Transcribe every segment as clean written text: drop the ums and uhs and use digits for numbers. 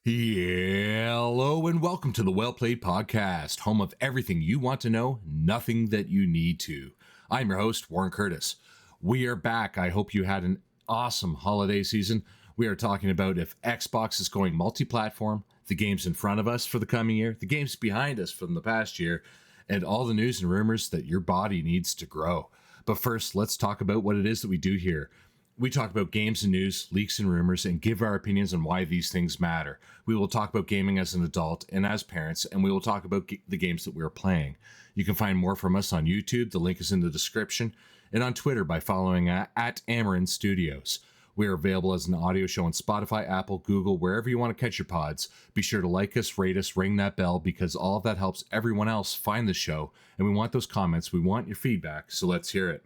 Hello and welcome to the Well Played Podcast, home of everything you want to know, nothing that you need to. I'm your host, Warren Curtis. We are back. I hope you had an awesome holiday season. We are talking about if Xbox is going multi-platform, the games in front of us for the coming year, the games behind us from the past year, and all the news and rumors that your body needs to grow. But first, let's talk about what it is that we do here. We talk about games and news, leaks and rumors, and give our opinions on why these things matter. We will talk about gaming as an adult and as parents, and we will talk about the games that we're playing. You can find more from us on YouTube. The link is in the description, and on Twitter by following at Amarren Studios. We are available as an audio show on Spotify, Apple, Google, wherever you want to catch your pods. Be sure to like us, rate us, ring that bell, because all of that helps everyone else find the show, and we want those comments. We want your feedback, so let's hear it.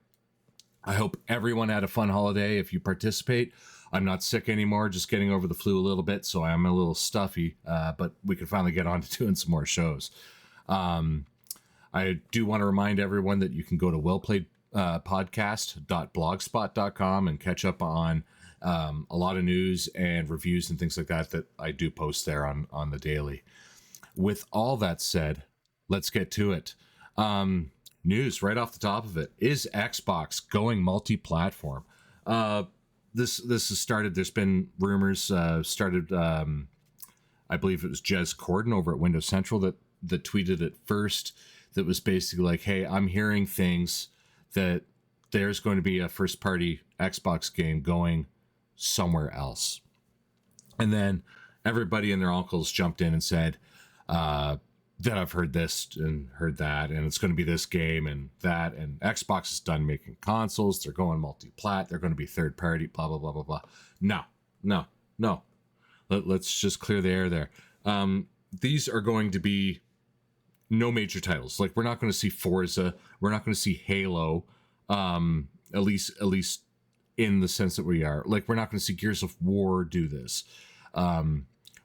I hope everyone had a fun holiday if you participate. I'm not sick anymore, just getting over the flu a little bit, so I'm a little stuffy, but we can finally get on to doing some more shows. I do want to remind everyone that you can go to wellplayedpodcast.blogspot.com and catch up on a lot of news and reviews and things like that I do post there on the daily. With all that said, let's get to it. News right off the top of it. Is Xbox going multi-platform? This has started. There's been rumors started. I believe it was Jez Corden over at Windows Central that tweeted it first. That was basically like, "Hey, I'm hearing things that there's going to be a first-party Xbox game going somewhere else," and then everybody and their uncles jumped in and said, that I've heard this and heard that, and it's going to be this game and that, and Xbox is done making consoles. They're going multi-plat. They're going to be third party, blah, blah, blah, blah, blah. No. Let's just clear the air there. These are going to be no major titles. Like, we're not going to see Forza. We're not going to see Halo, at least in the sense that we are. Like, we're not going to see Gears of War do this.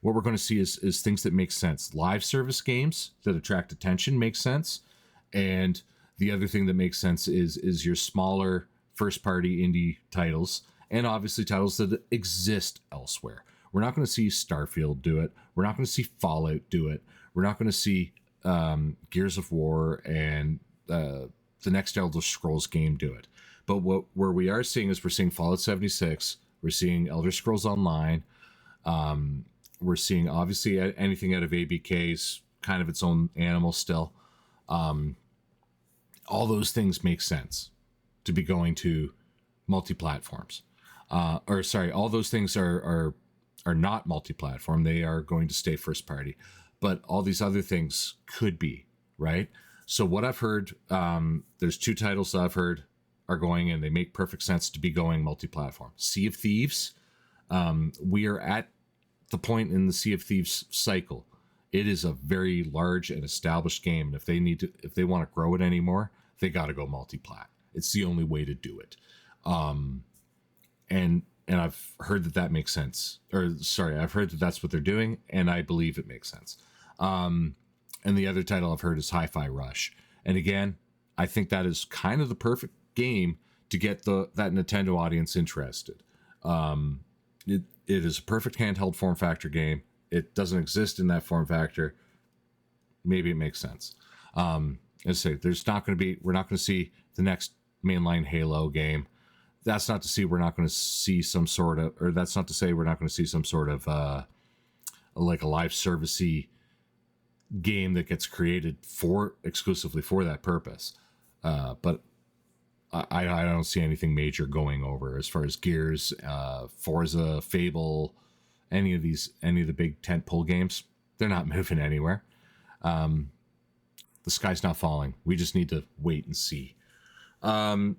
What we're going to see is things that make sense. Live service games that attract attention make sense. And the other thing that makes sense is your smaller first-party indie titles, and obviously titles that exist elsewhere. We're not going to see Starfield do it. We're not going to see Fallout do it. We're not going to see Gears of War and the next Elder Scrolls game do it. But where we are seeing is we're seeing Fallout 76. We're seeing Elder Scrolls Online. We're seeing, obviously, anything out of ABK is kind of its own animal still. All those things make sense to be going to multi-platforms. All those things are not multi-platform. They are going to stay first party. But all these other things could be, right? So what I've heard, there's two titles that I've heard are going, and they make perfect sense to be going multi-platform. Sea of Thieves. We are at the point in the Sea of Thieves cycle. It is a very large and established game, and if they want to grow it anymore, they got to go multi-plat. It's the only way to do it. And I've heard that makes sense. I've heard that that's what they're doing, and I believe it makes sense. And the other title I've heard is Hi-Fi Rush. And again, I think that is kind of the perfect game to get that Nintendo audience interested. It is a perfect handheld form factor game. It doesn't exist in that form factor. Maybe it makes sense. As I say, we're not going to see the next mainline Halo game. That's not to say we're not going to see some sort of like a live servicey game that gets created exclusively for that purpose. But I don't see anything major going over as far as Gears, Forza, Fable, any of the big tentpole games. They're not moving anywhere. The sky's not falling. We just need to wait and see. Some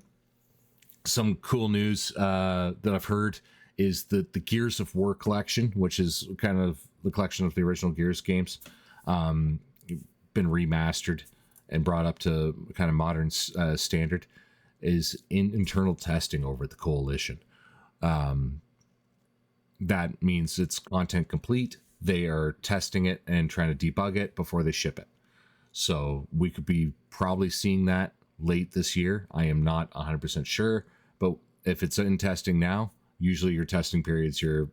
cool news that I've heard is the Gears of War collection, which is kind of the collection of the original Gears games, been remastered and brought up to kind of modern standard is in internal testing over at the coalition. That means it's content complete. They are testing it and trying to debug it before they ship it. So we could be probably seeing that late this year. I am not 100% sure, but if it's in testing now, usually your testing periods are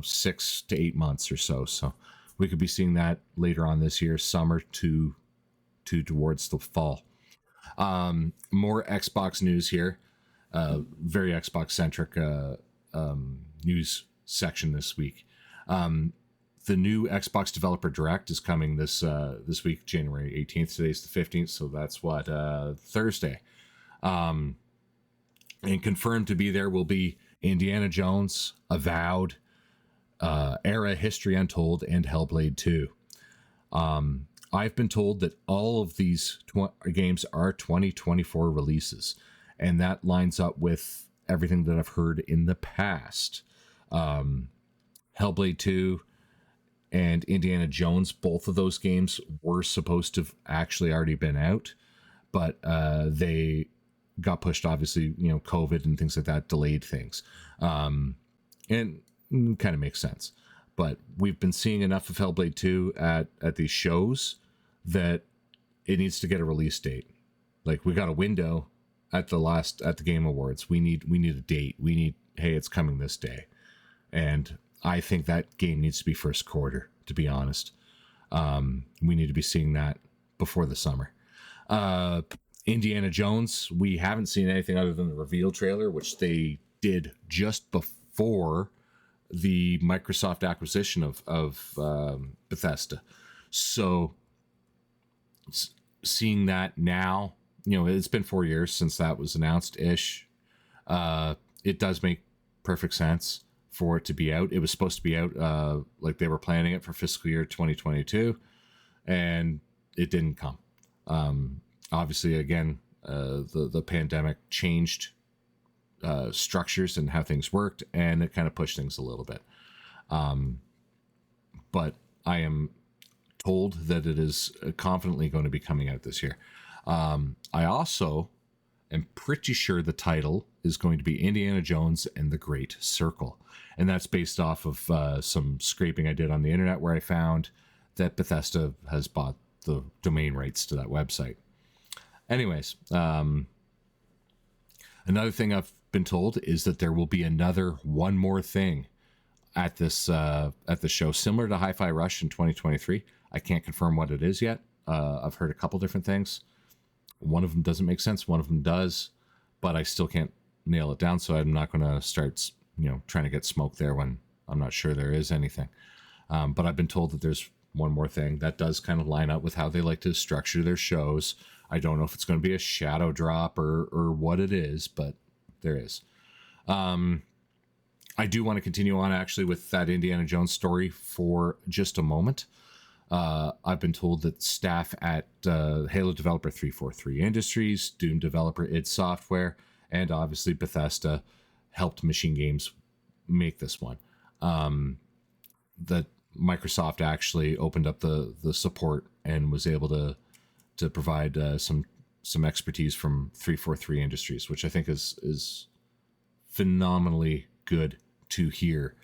6 to 8 months or so. So we could be seeing that later on this year, summer to towards the fall. More Xbox news here. Very Xbox centric news section this week. The new Xbox Developer Direct is coming this week, January 18th. Today's the 15th, so that's what, Thursday. And confirmed to be there will be Indiana Jones, Avowed, Era History Untold, and Hellblade 2. I've been told that all of these games are 2024 releases, and that lines up with everything that I've heard in the past. Hellblade 2 and Indiana Jones, both of those games were supposed to have actually already been out, but they got pushed, obviously, COVID and things like that delayed things. And kind of makes sense. But we've been seeing enough of Hellblade 2 at these shows that it needs to get a release date. Like, we got a window at the Game Awards. We need a date. We need, hey, it's coming this day. And I think that game needs to be first quarter, to be honest. We need to be seeing that before the summer. Indiana Jones, we haven't seen anything other than the reveal trailer, which they did just before the Microsoft acquisition of Bethesda. So seeing that now, it's been 4 years since that was announced ish. It does make perfect sense for it to be out. It was supposed to be out, like they were planning it for fiscal year 2022, and it didn't come. Obviously, again, the pandemic changed structures and how things worked, and it kind of pushed things a little bit. But I am told that it is confidently going to be coming out this year. I also am pretty sure the title is going to be Indiana Jones and the Great Circle. And that's based off of some scraping I did on the internet, where I found that Bethesda has bought the domain rights to that website. Anyways, another thing I've been told is that there will be another One More Thing at this at the show, similar to Hi-Fi Rush in 2023. I can't confirm what it is yet. I've heard a couple different things. One of them doesn't make sense. One of them does, but I still can't nail it down. So I'm not going to start, trying to get smoke there when I'm not sure there is anything. But I've been told that there's one more thing that does kind of line up with how they like to structure their shows. I don't know if it's going to be a shadow drop or what it is, but there is. I do want to continue on actually with that Indiana Jones story for just a moment. I've been told that staff at Halo developer 343 Industries, Doom developer id Software, and obviously Bethesda helped Machine Games make this one. That Microsoft actually opened up the support and was able to provide some expertise from 343 Industries, which I think is phenomenally good to hear.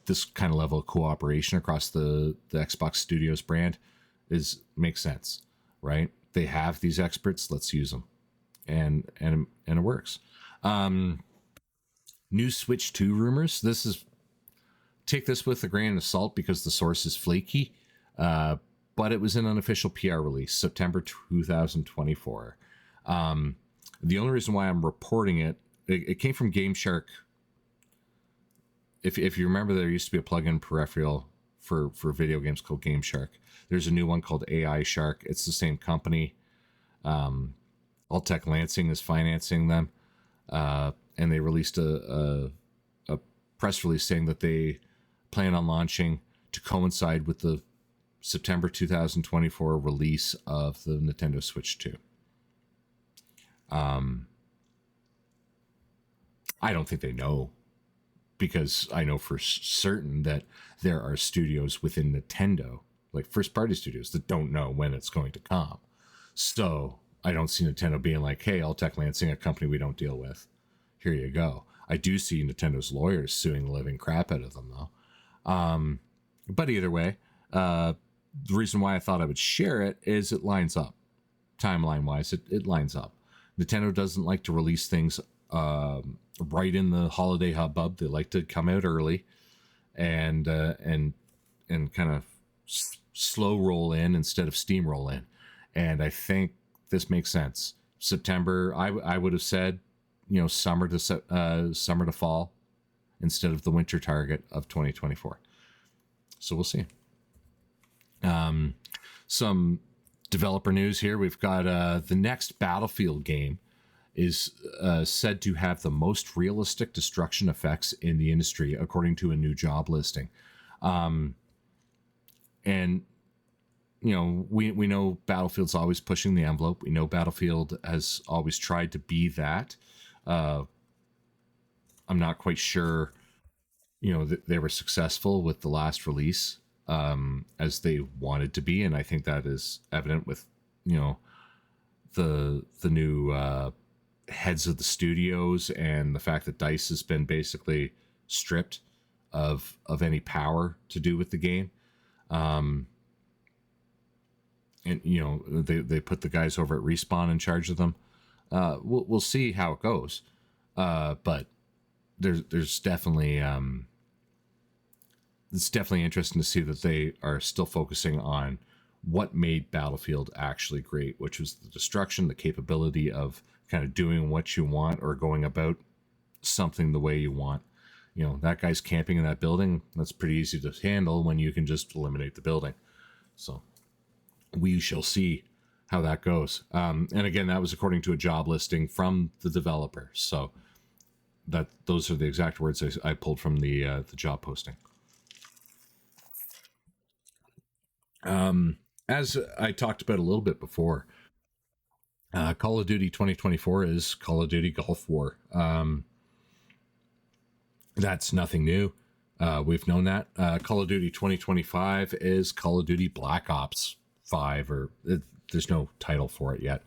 This kind of level of cooperation across the Xbox Studios brand makes sense, right? They have these experts, let's use them, and it works. New Switch 2 rumors. Take this with a grain of salt because the source is flaky, but it was an unofficial PR release, September 2024. The only reason why I'm reporting it came from GameShark. If you remember, there used to be a plugin peripheral for video games called GameShark. There's a new one called AI Shark. It's the same company. Alltech Lansing is financing them, and they released a press release saying that they plan on launching to coincide with the September 2024 release of the Nintendo Switch 2. I don't think they know, because I know for certain that there are studios within Nintendo, like first-party studios, that don't know when it's going to come. So I don't see Nintendo being like, hey, Alltech Lansing, a company we don't deal with. Here you go. I do see Nintendo's lawyers suing the living crap out of them, though. But either way, the reason why I thought I would share it is it lines up. Timeline wise, it lines up. Nintendo doesn't like to release things right in the holiday hubbub. They like to come out early and kind of slow roll in instead of steamroll in. And I think this makes sense. September, I would have said, summer to fall instead of the winter target of 2024. So we'll see. Some developer news here. We've got the next Battlefield game is said to have the most realistic destruction effects in the industry, according to a new job listing. And we know Battlefield's always pushing the envelope. We know Battlefield has always tried to be that. I'm not quite sure, that they were successful with the last release as they wanted to be, and I think that is evident with the new heads of the studios and the fact that DICE has been basically stripped of any power to do with the game. And they put the guys over at Respawn in charge of them. We'll see how it goes, but there's definitely it's definitely interesting to see that they are still focusing on what made Battlefield actually great, which was the destruction, the capability of kind of doing what you want or going about something the way you want. That guy's camping in that building. That's pretty easy to handle when you can just eliminate the building. So we shall see how that goes. And again, that was according to a job listing from the developer. So those are the exact words I pulled from the job posting. As I talked about a little bit before, Call of Duty 2024 is Call of Duty Gulf War. That's nothing new. We've known that. Call of Duty 2025 is Call of Duty Black Ops 5, there's no title for it yet.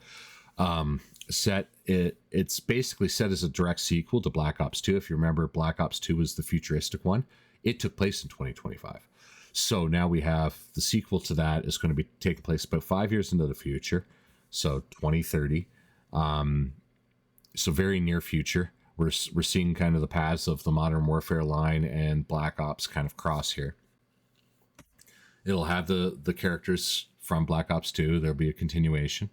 It's basically set as a direct sequel to Black Ops 2. If you remember, Black Ops 2 was the futuristic one. It took place in 2025. So now we have the sequel to that is going to be taking place about 5 years into the future. So 2030. So very near future. We're seeing kind of the paths of the Modern Warfare line and Black Ops kind of cross here. It'll have the characters from Black Ops 2. There'll be a continuation.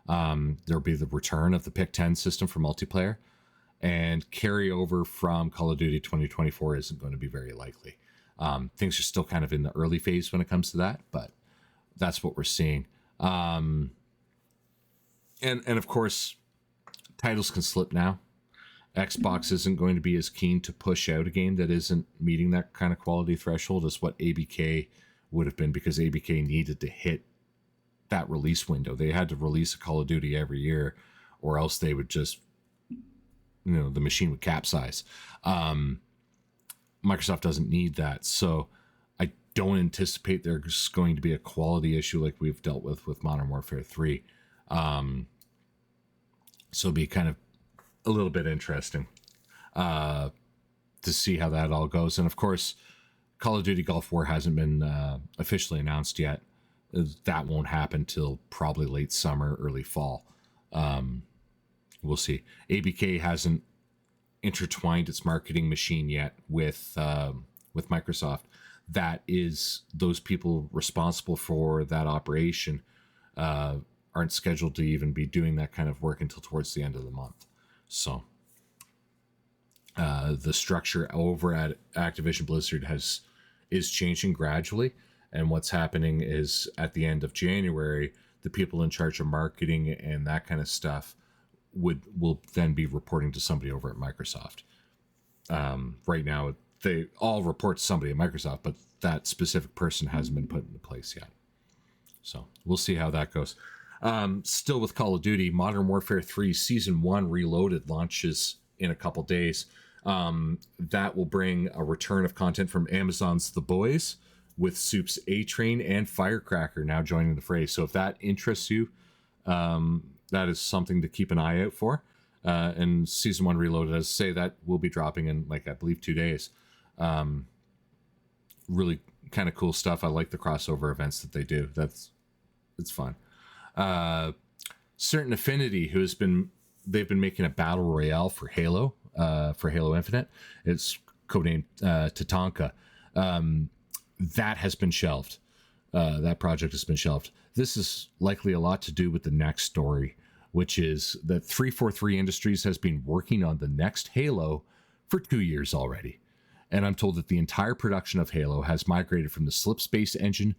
There'll be the return of the Pick 10 system for multiplayer. And carryover from Call of Duty 2024 isn't going to be very likely. Things are still kind of in the early phase when it comes to that, but that's what we're seeing. And of course, titles can slip now. Xbox isn't going to be as keen to push out a game that isn't meeting that kind of quality threshold as what ABK would have been, because ABK needed to hit that release window. They had to release a Call of Duty every year, or else they would just, the machine would capsize. Microsoft doesn't need that. So I don't anticipate there's going to be a quality issue like we've dealt with Modern Warfare 3. So it'll be kind of a little bit interesting to see how that all goes. And of course, Call of Duty Gulf War hasn't been officially announced yet. That won't happen till probably late summer, early fall. We'll see. ABK hasn't intertwined its marketing machine yet with Microsoft. That is, those people responsible for that operation aren't scheduled to even be doing that kind of work until towards the end of the month. So the structure over at Activision Blizzard is changing gradually, and what's happening is at the end of January, the people in charge of marketing and that kind of stuff will then be reporting to somebody over at Microsoft. Right now, they all report to somebody at Microsoft, but that specific person hasn't been put into place yet. So we'll see how that goes. Still with Call of Duty, Modern Warfare 3 Season 1 Reloaded launches in a couple days. That will bring a return of content from Amazon's The Boys, with Soup's A-Train and Firecracker now joining the fray. So if that interests you, That is something to keep an eye out for. And Season 1 Reloaded, as I say, that will be dropping in, like, I believe 2 days. Really kind of cool stuff. I like the crossover events that they do. It's fun. Certain Affinity, they've been making a battle royale for Halo Infinite. It's codenamed Tatanka. That has been shelved. That project has been shelved. This is likely a lot to do with the next story, which is that 343 Industries has been working on the next Halo for 2 years already. And I'm told that the entire production of Halo has migrated from the Slipspace engine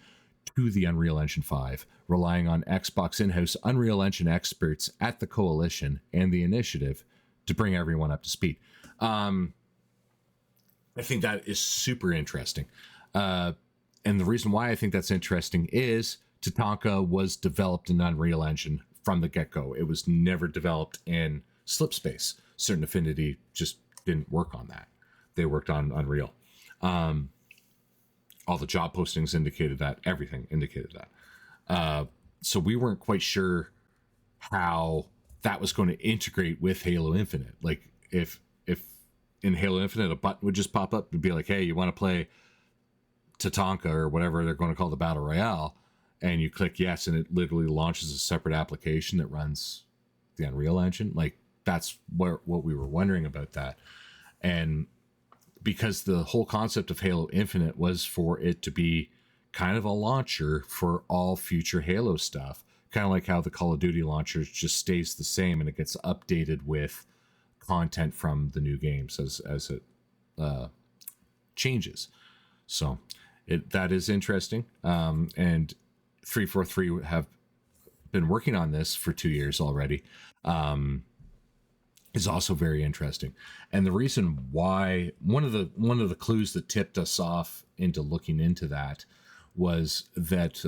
to the Unreal Engine 5, relying on Xbox in-house Unreal Engine experts at the Coalition and the Initiative to bring everyone up to speed. I think that is super interesting. And the reason why I think that's interesting is Tatanka was developed in Unreal Engine from the get-go. It was never developed in Slipspace. Certain Affinity just didn't work on that. They worked on Unreal. All the job postings indicated that. Everything indicated that. So we weren't quite sure how that was going to integrate with Halo Infinite. Like, if in Halo Infinite a button would just pop up and be like, hey, you want to play Tatanka or whatever they're going to call the Battle Royale, and you click yes, and it literally launches a separate application that runs the Unreal Engine. Like, that's what we were wondering about that. And because the whole concept of Halo Infinite was for it to be kind of a launcher for all future Halo stuff, kind of like how the Call of Duty launcher just stays the same and it gets updated with content from the new games as it changes. So that is interesting. And 343 have been working on this for 2 years already. Is also very interesting. And the reason why, one of the clues that tipped us off into looking into that was that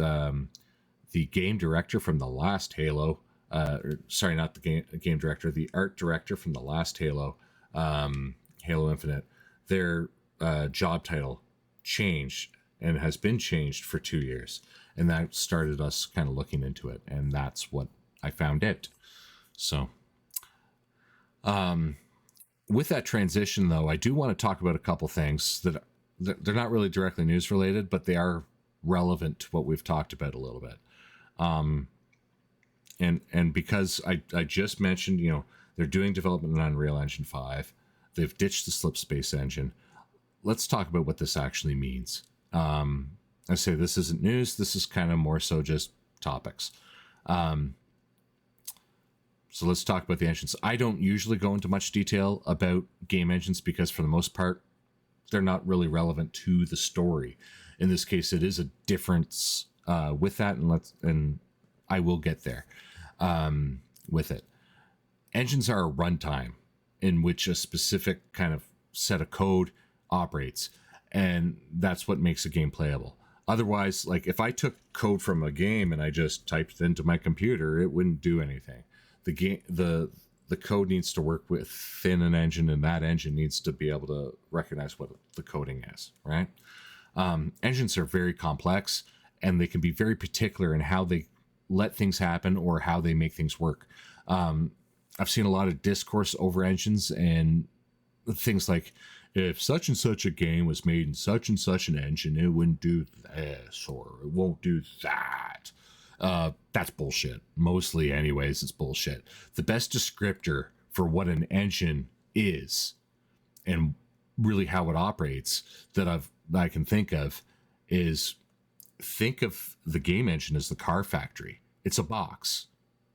the game director from the last Halo, sorry, not the game director, the art director from the last Halo, Halo Infinite, their job title changed and has been changed for 2 years. And that started us kind of looking into it. And that's what I found out. So, with that transition, though, I do want to talk about a couple things that they're not really directly news related, but they are relevant to what we've talked about a little bit. And because I just mentioned, they're doing development in Unreal Engine 5, they've ditched the Slipspace engine. Let's talk about what this actually means. I say this isn't news. This is kind of more so just topics. So let's talk about the engines. I don't usually go into much detail about game engines because for the most part, they're not really relevant to the story. In this case, it is a difference with that, and I will get there with it. Engines are a runtime in which a specific kind of set of code operates, and that's what makes a game playable. Otherwise, like if I took code from a game and I just typed it into my computer, it wouldn't do anything. The code needs to work within an engine, and that engine needs to be able to recognize what the coding is, right? Engines are very complex, and they can be very particular in how they let things happen or how they make things work. I've seen a lot of discourse over engines and things like, if such and such a game was made in such and such an engine, it wouldn't do this or it won't do that. That's bullshit. Mostly anyways, it's bullshit. The best descriptor for what an engine is and really how it operates that I can think of is, think of the game engine as the car factory. It's a box,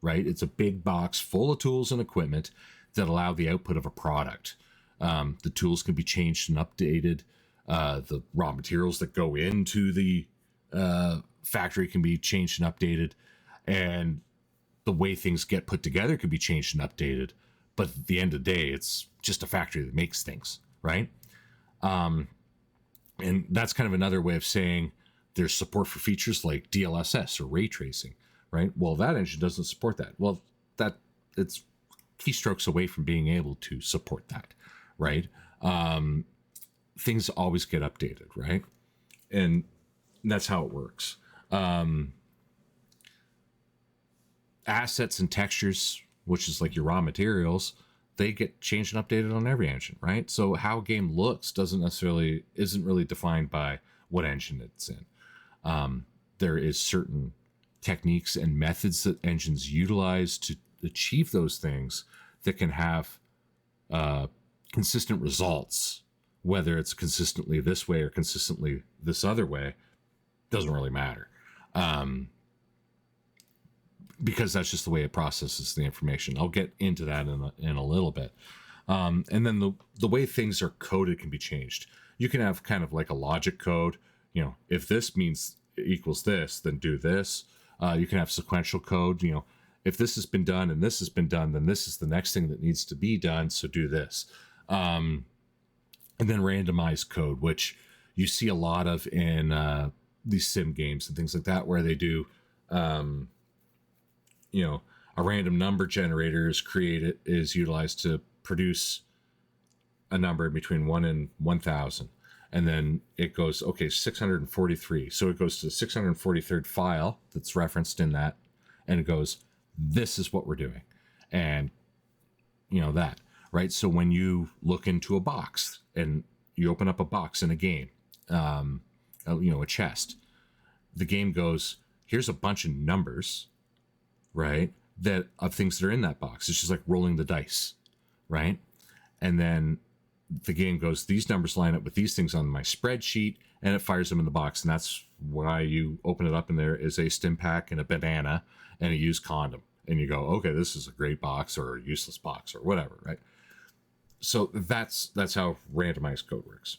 right? It's a big box full of tools and equipment that allow the output of a product. The tools can be changed and updated. The raw materials that go into the factory can be changed and updated, and the way things get put together can be changed and updated. But at the end of the day, it's just a factory that makes things, right? And that's kind of another way of saying there's support for features like DLSS or ray tracing, right? Well, that engine doesn't support that. Well, it's keystrokes away from being able to support that, right? Things always get updated, right? And that's how it works. assets and textures, which is like your raw materials, they get changed and updated on every engine, right? So how a game looks isn't really defined by what engine it's in. There is certain techniques and methods that engines utilize to achieve those things that can have consistent results, whether it's consistently this way or consistently this other way, doesn't really matter. Because that's just the way it processes the information. I'll get into that in a little bit. And then the way things are coded can be changed. You can have kind of like a logic code. If this means equals this, then do this. You can have sequential code. If this has been done and this has been done, then this is the next thing that needs to be done. So do this. And then randomized code, which you see a lot of in these sim games and things like that, where they do, a random number generator is utilized to produce a number between 1 and 1,000. And then it goes, okay, 643. So it goes to the 643rd file that's referenced in that. And it goes, this is what we're doing. And, that, right? So when you look into a box and you open up a box in a game, a chest, the game goes, here's a bunch of numbers, right? That of things that are in that box. It's just like rolling the dice, right? And then the game goes, these numbers line up with these things on my spreadsheet, and it fires them in the box. And that's why you open it up, and there is a stim pack and a banana and a used condom. And you go, okay, this is a great box or a useless box or whatever, right? So that's how randomized code works.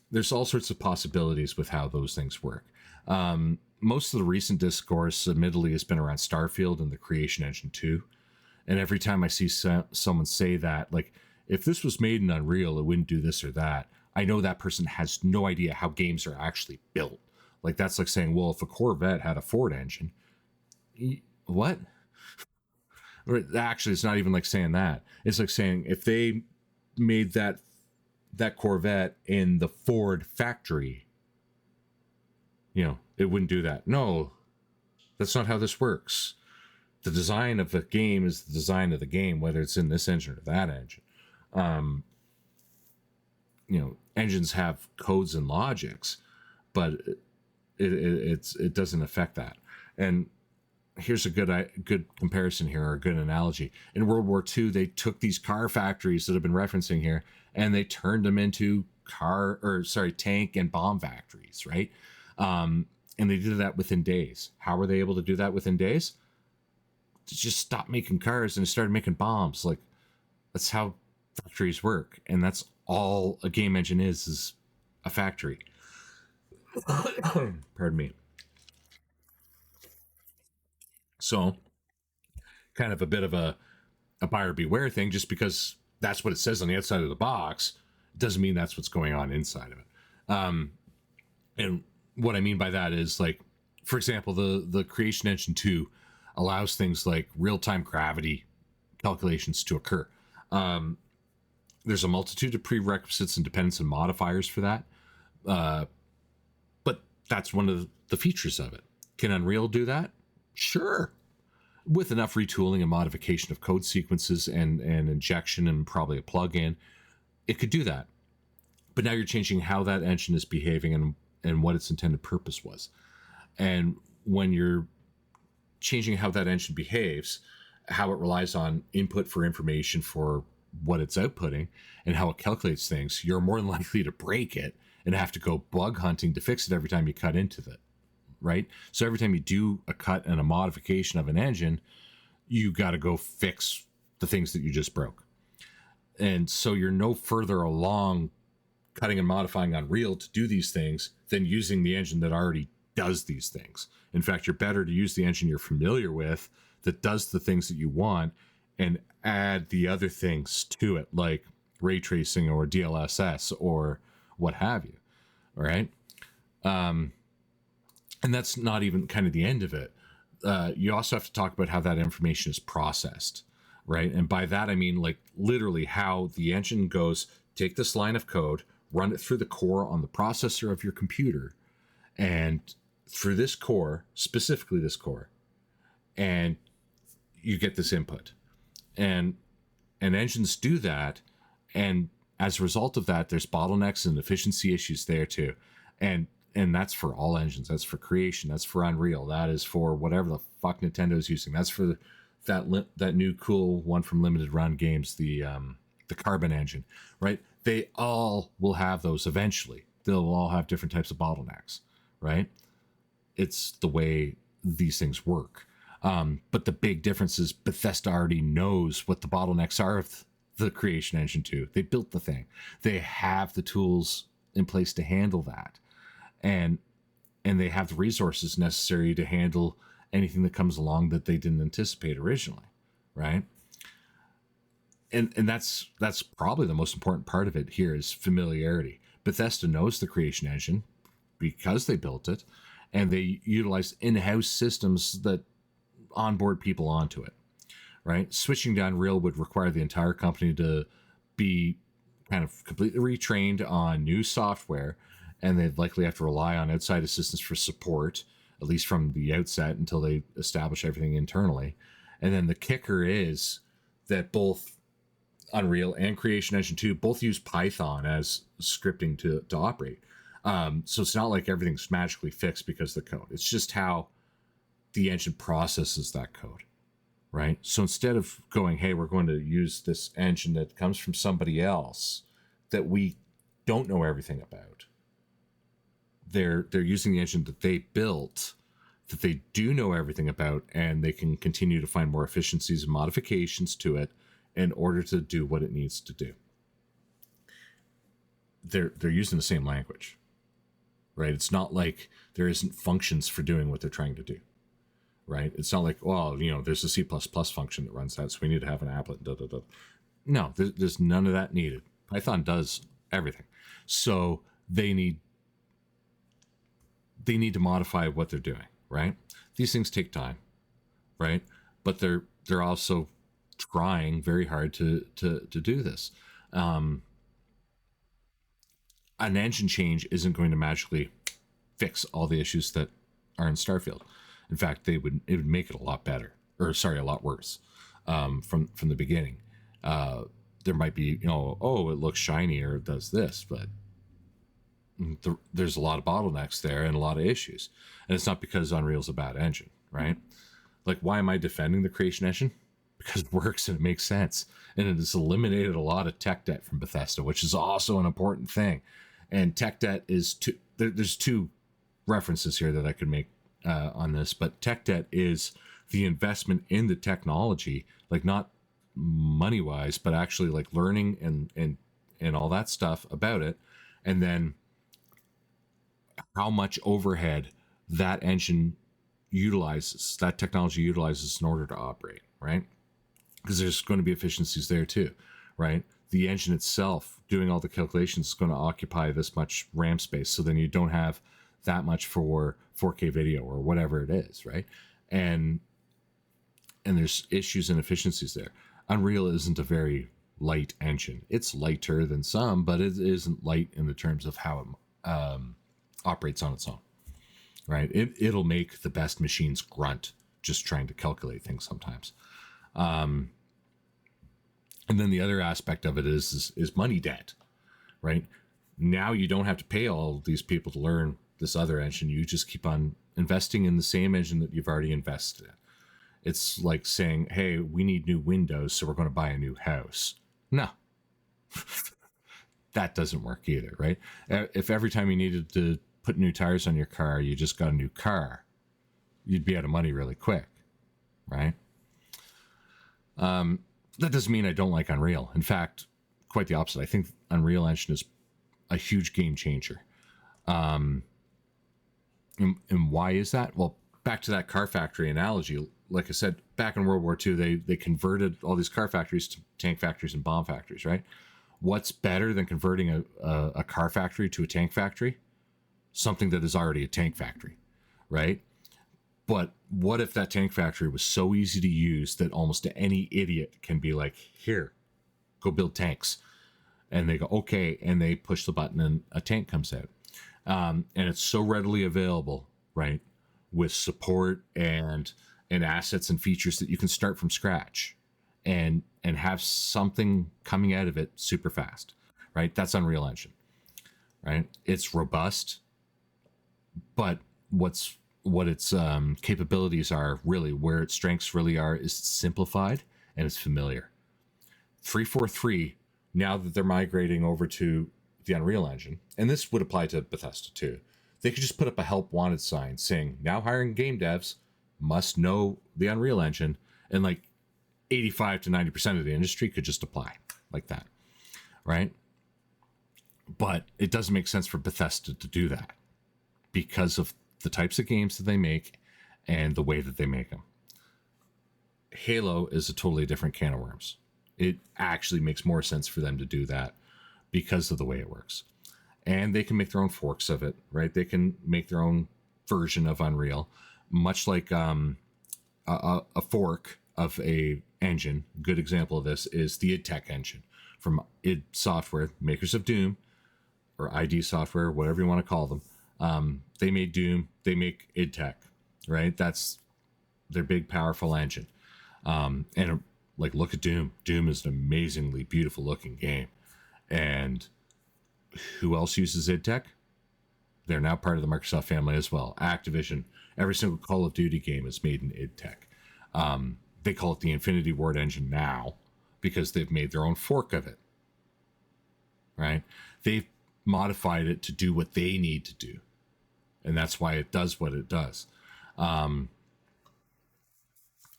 There's all sorts of possibilities with how those things work. Most of the recent discourse, admittedly, has been around Starfield and the Creation Engine 2. And every time I see someone say that, like, if this was made in Unreal, it wouldn't do this or that, I know that person has no idea how games are actually built. Like, that's like saying, well, if a Corvette had a Ford engine, what? Actually, it's not even like saying that. It's like saying if they made that Corvette in the Ford factory, it wouldn't do that. No, that's not how this works. The design of the game is the design of the game, whether it's in this engine or that engine. Engines have codes and logics, but it doesn't affect that. And here's a good comparison here, or a good analogy. In World War II, they took these car factories that have been referencing here, and they turned them into tank and bomb factories, right? And they did that within days. How were they able to do that within days? To just stop making cars and started making bombs. Like, that's how factories work. And that's all a game engine is a factory. Pardon me. So, kind of a bit of a buyer beware thing. Just because that's what it says on the outside of the box doesn't mean that's what's going on inside of it. And what I mean by that is, like, for example, the Creation Engine 2 allows things like real-time gravity calculations to occur. There's a multitude of prerequisites and dependents and modifiers for that. But that's one of the features of it. Can Unreal do that? Sure. With enough retooling and modification of code sequences and injection and probably a plug-in, it could do that. But now you're changing how that engine is behaving and what its intended purpose was. And when you're changing how that engine behaves, how it relies on input for information for what it's outputting, and how it calculates things, you're more than likely to break it and have to go bug hunting to fix it every time you cut into it, right? So every time you do a cut and a modification of an engine, you got to go fix the things that you just broke. And so you're no further along cutting and modifying Unreal to do these things than using the engine that already does these things. In fact, you're better to use the engine you're familiar with that does the things that you want and add the other things to it, like ray tracing or DLSS or what have you. All right. And that's not even kind of the end of it. You also have to talk about how that information is processed, right? And by that, I mean, like, literally how the engine goes, take this line of code, run it through the core on the processor of your computer, and through this core, specifically this core, and you get this input, and engines do that, and as a result of that, there's bottlenecks and efficiency issues there too, and that's for all engines. That's for Creation. That's for Unreal. That is for whatever the fuck Nintendo's using. That's for that new cool one from Limited Run Games, the Carbon engine, right? They all will have those eventually. They'll all have different types of bottlenecks, right? It's the way these things work. But the big difference is Bethesda already knows what the bottlenecks are of the Creation engine too. They built the thing. They have the tools in place to handle that. And they have the resources necessary to handle anything that comes along that they didn't anticipate originally, right? And that's probably the most important part of it here is familiarity. Bethesda knows the Creation engine because they built it, and they utilize in-house systems that onboard people onto it, right? Switching to Unreal would require the entire company to be kind of completely retrained on new software, and they'd likely have to rely on outside assistance for support, at least from the outset, until they establish everything internally. And then the kicker is that both Unreal and Creation Engine 2 both use Python as scripting to operate. So it's not like everything's magically fixed because of the code. It's just how the engine processes that code, right? So instead of going, hey, we're going to use this engine that comes from somebody else that we don't know everything about, they're using the engine that they built, that they do know everything about, and they can continue to find more efficiencies and modifications to it in order to do what it needs to do. They're using the same language, right? It's not like there isn't functions for doing what they're trying to do, right? It's not like, well, there's a C++ function that runs that, so we need to have an applet. Da, da, da. No, there's none of that needed. Python does everything. So they need to modify what they're doing, right? These things take time, right? But they're also trying very hard to do this. An engine change isn't going to magically fix all the issues that are in Starfield. In fact, it would make it a lot better, or sorry, a lot worse from the beginning. There might be, it looks shiny or it does this, but there's a lot of bottlenecks there and a lot of issues. And it's not because Unreal's a bad engine, right? Like, why am I defending the Creation engine? Because it works and it makes sense. And it has eliminated a lot of tech debt from Bethesda, which is also an important thing. And tech debt is there's two references here that I could make on this, but tech debt is the investment in the technology, like not money wise, but actually like learning and all that stuff about it. And then how much overhead that engine utilizes, that technology utilizes in order to operate, right? Because there's going to be efficiencies there too, right? The engine itself doing all the calculations is going to occupy this much RAM space, so then you don't have that much for 4K video or whatever it is, right? And there's issues and efficiencies there. Unreal isn't a very light engine. It's lighter than some, but it isn't light in the terms of how it operates on its own, right? It'll make the best machines grunt just trying to calculate things sometimes. And then the other aspect of it is money debt, right? Now you don't have to pay all these people to learn this other engine. You just keep on investing in the same engine that you've already invested in. It's like saying, hey, we need new windows, so we're going to buy a new house. No, that doesn't work either, right? If every time you needed to put new tires on your car, you just got a new car, you'd be out of money really quick, right? That doesn't mean I don't like Unreal. In fact, quite the opposite. I think Unreal Engine is a huge game changer. And why is that? Well, back to that car factory analogy. Like I said, back in World War II, they converted all these car factories to tank factories and bomb factories, right? What's better than converting a car factory to a tank factory? Something that is already a tank factory, right? But what if that tank factory was so easy to use that almost any idiot can be like, here, go build tanks. And they go, okay. And they push the button and a tank comes out. And it's so readily available, right? With support and and assets and features that you can start from scratch and have something coming out of it super fast, right? That's Unreal Engine, right? It's robust, but what its capabilities are, really where its strengths really are, is simplified and it's familiar. 343, now that they're migrating over to the Unreal Engine, and this would apply to Bethesda too, they could just put up a help wanted sign saying now hiring game devs must know the Unreal Engine, and like 85 to 90% of the industry could just apply like that, right? But it doesn't make sense for Bethesda to do that because of the types of games that they make and the way that they make them. Halo is a totally different can of worms. It actually makes more sense for them to do that because of the way it works. And they can make their own forks of it, right? They can make their own version of Unreal, much like a fork of a engine. Good example of this is the id Tech engine from id Software, makers of Doom, or ID Software, whatever you want to call them. They made Doom, they make id Tech, right? That's their big, powerful engine. And like, look at Doom. Doom is an amazingly beautiful looking game. And who else uses id Tech? They're now part of the Microsoft family as well. Activision, every single Call of Duty game is made in id Tech. They call it the Infinity Ward engine now because they've made their own fork of it, right? They've modified it to do what they need to do, and that's why it does what it does.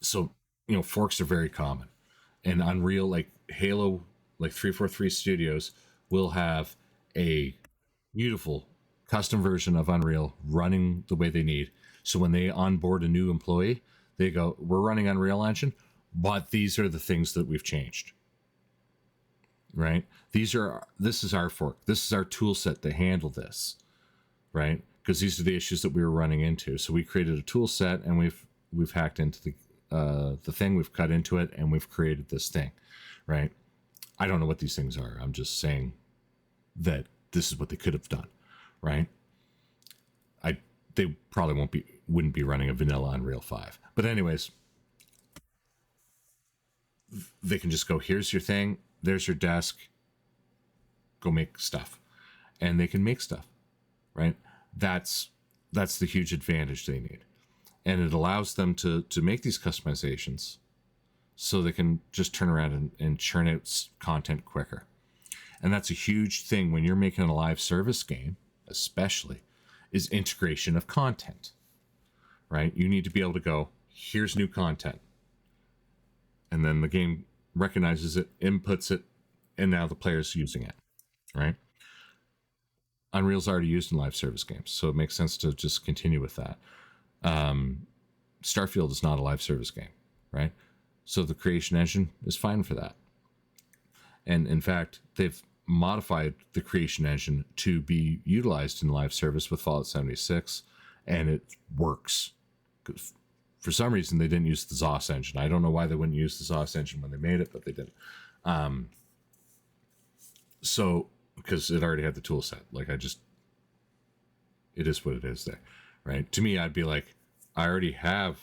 So, forks are very common. And Unreal, like Halo, like 343 Studios, will have a beautiful custom version of Unreal running the way they need. So when they onboard a new employee, they go, we're running Unreal Engine, but these are the things that we've changed, right? This is our fork. This is our tool set to handle this, right? Because these are the issues that we were running into. So we created a tool set, and we've hacked into the thing, we've cut into it, and we've created this thing, right? I don't know what these things are. I'm just saying that this is what they could have done, right? They probably wouldn't be running a vanilla Unreal 5. But anyways, they can just go, here's your thing, there's your desk, go make stuff. And they can make stuff, right? That's the huge advantage they need. And it allows them to make these customizations so they can just turn around and churn out content quicker. And that's a huge thing when you're making a live service game, especially, is integration of content, right? You need to be able to go, here's new content. And then the game recognizes it, inputs it, and now the player's using it, right? Unreal's already used in live service games, so it makes sense to just continue with that. Starfield is not a live service game, right? So the creation engine is fine for that. And in fact, they've modified the creation engine to be utilized in live service with Fallout 76, and it works. For some reason, they didn't use the ZOS engine. I don't know why they wouldn't use the ZOS engine when they made it, but they did. So, because it already had the tool set. It is what it is there, right? To me, I'd be like, I already have,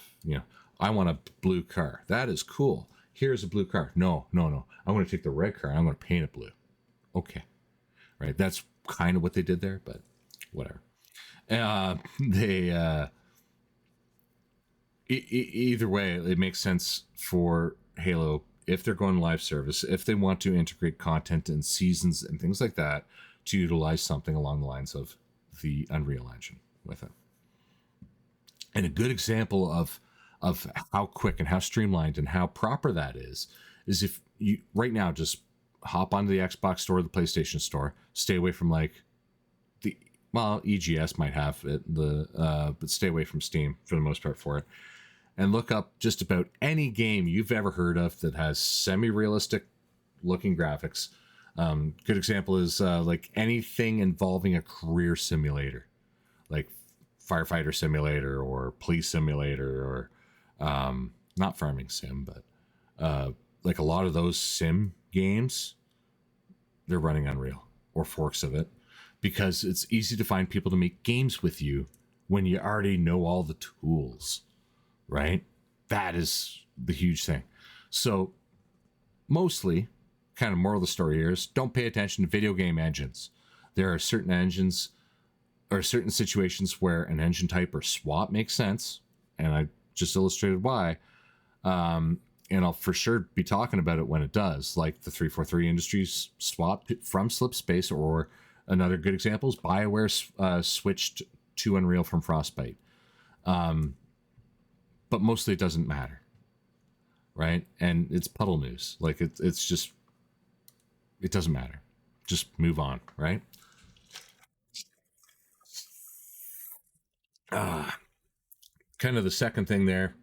I want a blue car. That is cool. Here's a blue car. No. I want to take the red car. I'm going to paint it blue. Okay. Right. That's kind of what they did there, but whatever. Either way, it makes sense for Halo, if they're going live service, if they want to integrate content and seasons and things like that, to utilize something along the lines of the Unreal Engine with it. And a good example of how quick and how streamlined and how proper that is if you right now just hop onto the Xbox store, the PlayStation store, stay away from EGS might have it, but stay away from Steam for the most part for it, and look up just about any game you've ever heard of that has semi-realistic looking graphics. Good example is like anything involving a career simulator, like firefighter simulator or police simulator, or not farming sim, but like a lot of those sim games, they're running Unreal or forks of it, because it's easy to find people to make games with you when you already know all the tools, right? That is the huge thing. So mostly, kind of moral of the story here is don't pay attention to video game engines. There are certain engines or certain situations where an engine type or swap makes sense, and I just illustrated why. And I'll for sure be talking about it when it does, like the 343 Industries swap from Slipspace, or another good example is BioWare switched to Unreal from Frostbite. But mostly it doesn't matter, right? And it's puddle news. Like it's just, it doesn't matter. Just move on, right? Kind of the second thing there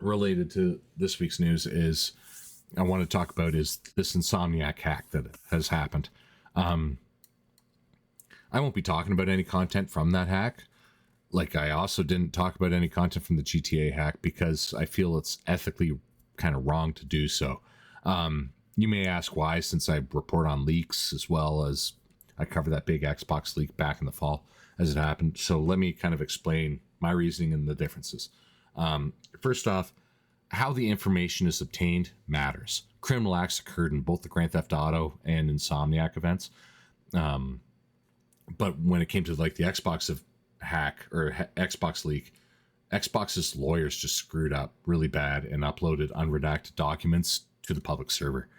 related to this week's news is I want to talk about is this Insomniac hack that has happened. I won't be talking about any content from that hack. Like I also didn't talk about any content from the GTA hack because I feel it's ethically kind of wrong to do so. You may ask why, since I report on leaks as well as I cover that big Xbox leak back in the fall as it happened. So let me kind of explain my reasoning and the differences. First off, how the information is obtained matters. Criminal acts occurred in both the Grand Theft Auto and Insomniac events. But when it came to like the Xbox hack or Xbox leak, Xbox's lawyers just screwed up really bad and uploaded unredacted documents to the public server.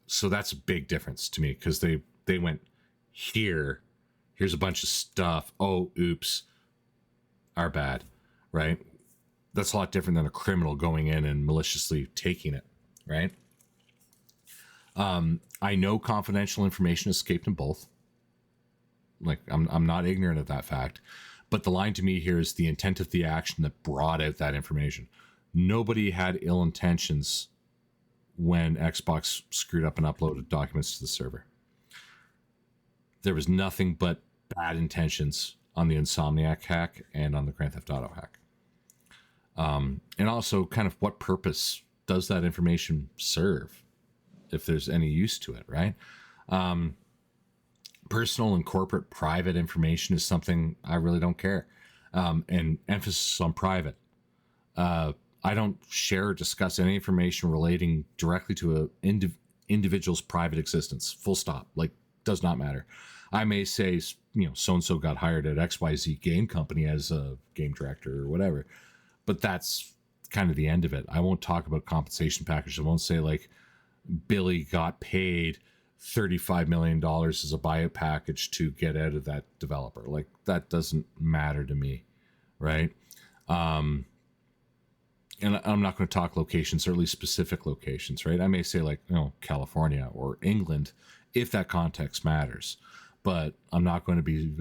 So that's a big difference to me because they went here's a bunch of stuff. Oh, oops, our bad, right? That's a lot different than a criminal going in and maliciously taking it, right? I know confidential information escaped in both. Like I'm not ignorant of that fact, but the line to me here is the intent of the action that brought out that information. Nobody had ill intentions when Xbox screwed up and uploaded documents to the server. There was nothing but bad intentions on the Insomniac hack and on the Grand Theft Auto hack. And also kind of what purpose does that information serve, if there's any use to it, right? Personal and corporate private information is something I really don't care. And emphasis on private. I don't share or discuss any information relating directly to an individual's private existence. Full stop. Like, does not matter. I may say, so-and-so got hired at XYZ game company as a game director or whatever, but that's kind of the end of it. I won't talk about compensation package. I won't say like Billy got paid $35 million as a buyout package to get out of that developer. Like that doesn't matter to me. Right. And I'm not going to talk locations, or at least specific locations, right? I may say like, California or England, if that context matters, but I'm not going to be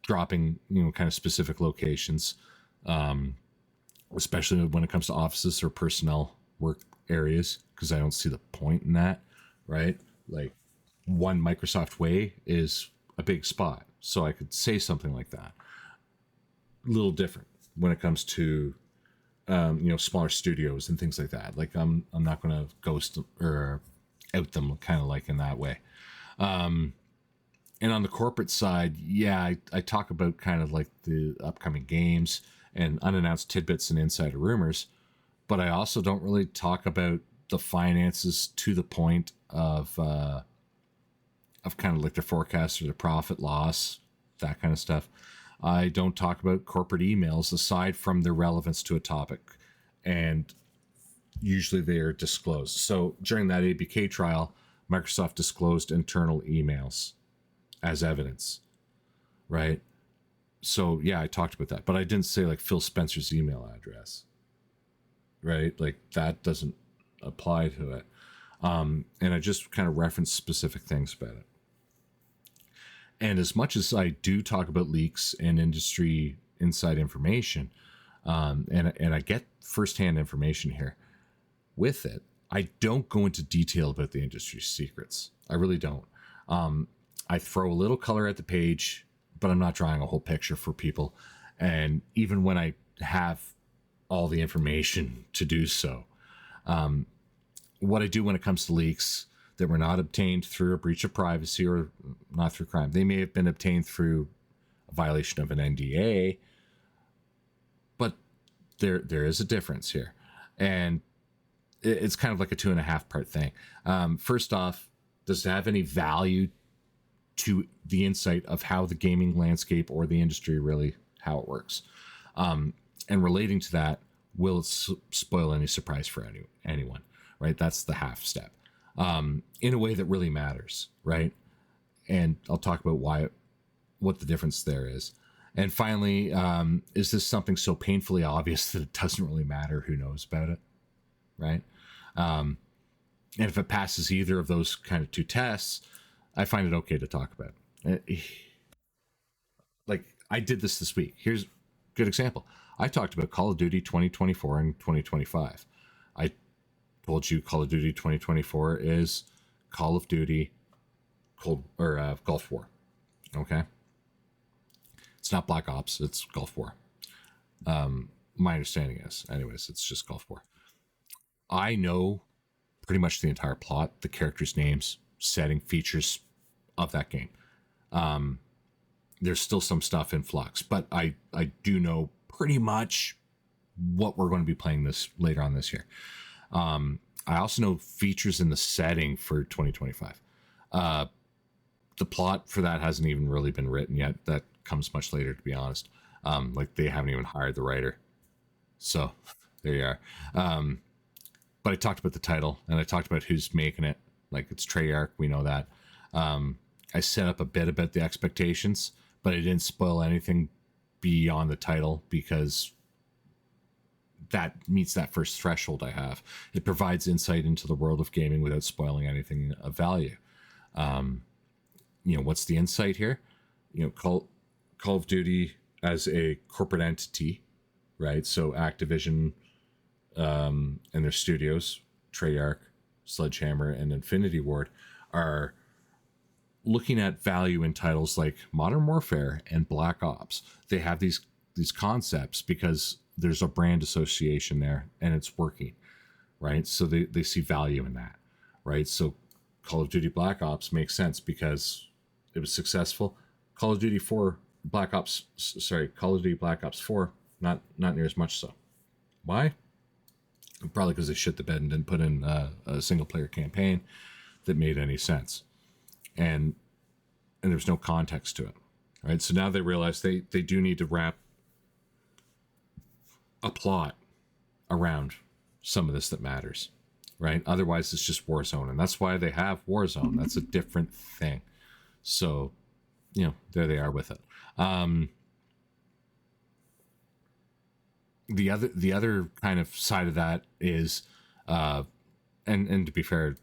dropping, kind of specific locations, especially when it comes to offices or personnel work areas, because I don't see the point in that, right? Like One Microsoft Way is a big spot, so I could say something like that. A little different when it comes to smaller studios and things like that. Like I'm not going to ghost or out them kind of like in that way. And on the corporate side, yeah, I talk about kind of like the upcoming games and unannounced tidbits and insider rumors, but I also don't really talk about the finances to the point of kind of like their forecast or their profit loss, that kind of stuff. I don't talk about corporate emails aside from their relevance to a topic, and usually they are disclosed. So during that ABK trial, Microsoft disclosed internal emails as evidence, right? So yeah, I talked about that, but I didn't say like Phil Spencer's email address, right? Like that doesn't apply to it. And I just kind of referenced specific things about it. And as much as I do talk about leaks and industry inside information, and I get firsthand information here with it, I don't go into detail about the industry secrets. I really don't. I throw a little color at the page, but I'm not drawing a whole picture for people. And even when I have all the information to do so, what I do when it comes to leaks that were not obtained through a breach of privacy or not through crime, they may have been obtained through a violation of an NDA, but there is a difference here, and it's kind of like a 2.5 part thing. First off, does it have any value to the insight of how the gaming landscape or the industry really how it works? And relating to that, will it spoil any surprise for anyone? Right, that's the half step. In a way that really matters, right? And I'll talk about what the difference there is. And finally, is this something so painfully obvious that it doesn't really matter who knows about it, right? And if it passes either of those kind of two tests, I find it okay to talk about. Like I did this week. Here's a good example. I talked about Call of Duty 2024 and 2025. I told you Call of Duty 2024 is Call of Duty Gulf War. Okay. It's not Black Ops, it's Gulf War. My understanding is, anyways, it's just Gulf War. I know pretty much the entire plot, the characters' names, setting, features of that game. There's still some stuff in flux, but I do know pretty much what we're going to be playing this later on this year. I also know features in the setting for 2025. The plot for that hasn't even really been written yet. That comes much later, to be honest. Like they haven't even hired the writer. So there you are. But I talked about the title and I talked about who's making it. Like it's Treyarch, we know that. I set up a bit about the expectations, but I didn't spoil anything beyond the title because that meets that first threshold I have. It provides insight into the world of gaming without spoiling anything of value. What's the insight here? Call of Duty as a corporate entity, right? So Activision and their studios, Treyarch, Sledgehammer, and Infinity Ward are looking at value in titles like Modern Warfare and Black Ops. They have these concepts because there's a brand association there and it's working, right? So they see value in that, right? So Call of Duty Black Ops makes sense because it was successful. Call of Duty Black Ops 4, not near as much so. Why? Probably because they shit the bed and didn't put in a single player campaign that made any sense. And there's no context to it, right? So now they realize they do need to wrap a plot around some of this that matters, right? Otherwise, it's just Warzone, and that's why they have Warzone. That's a different thing. So, there they are with it. The other kind of side of that is, and to be fair,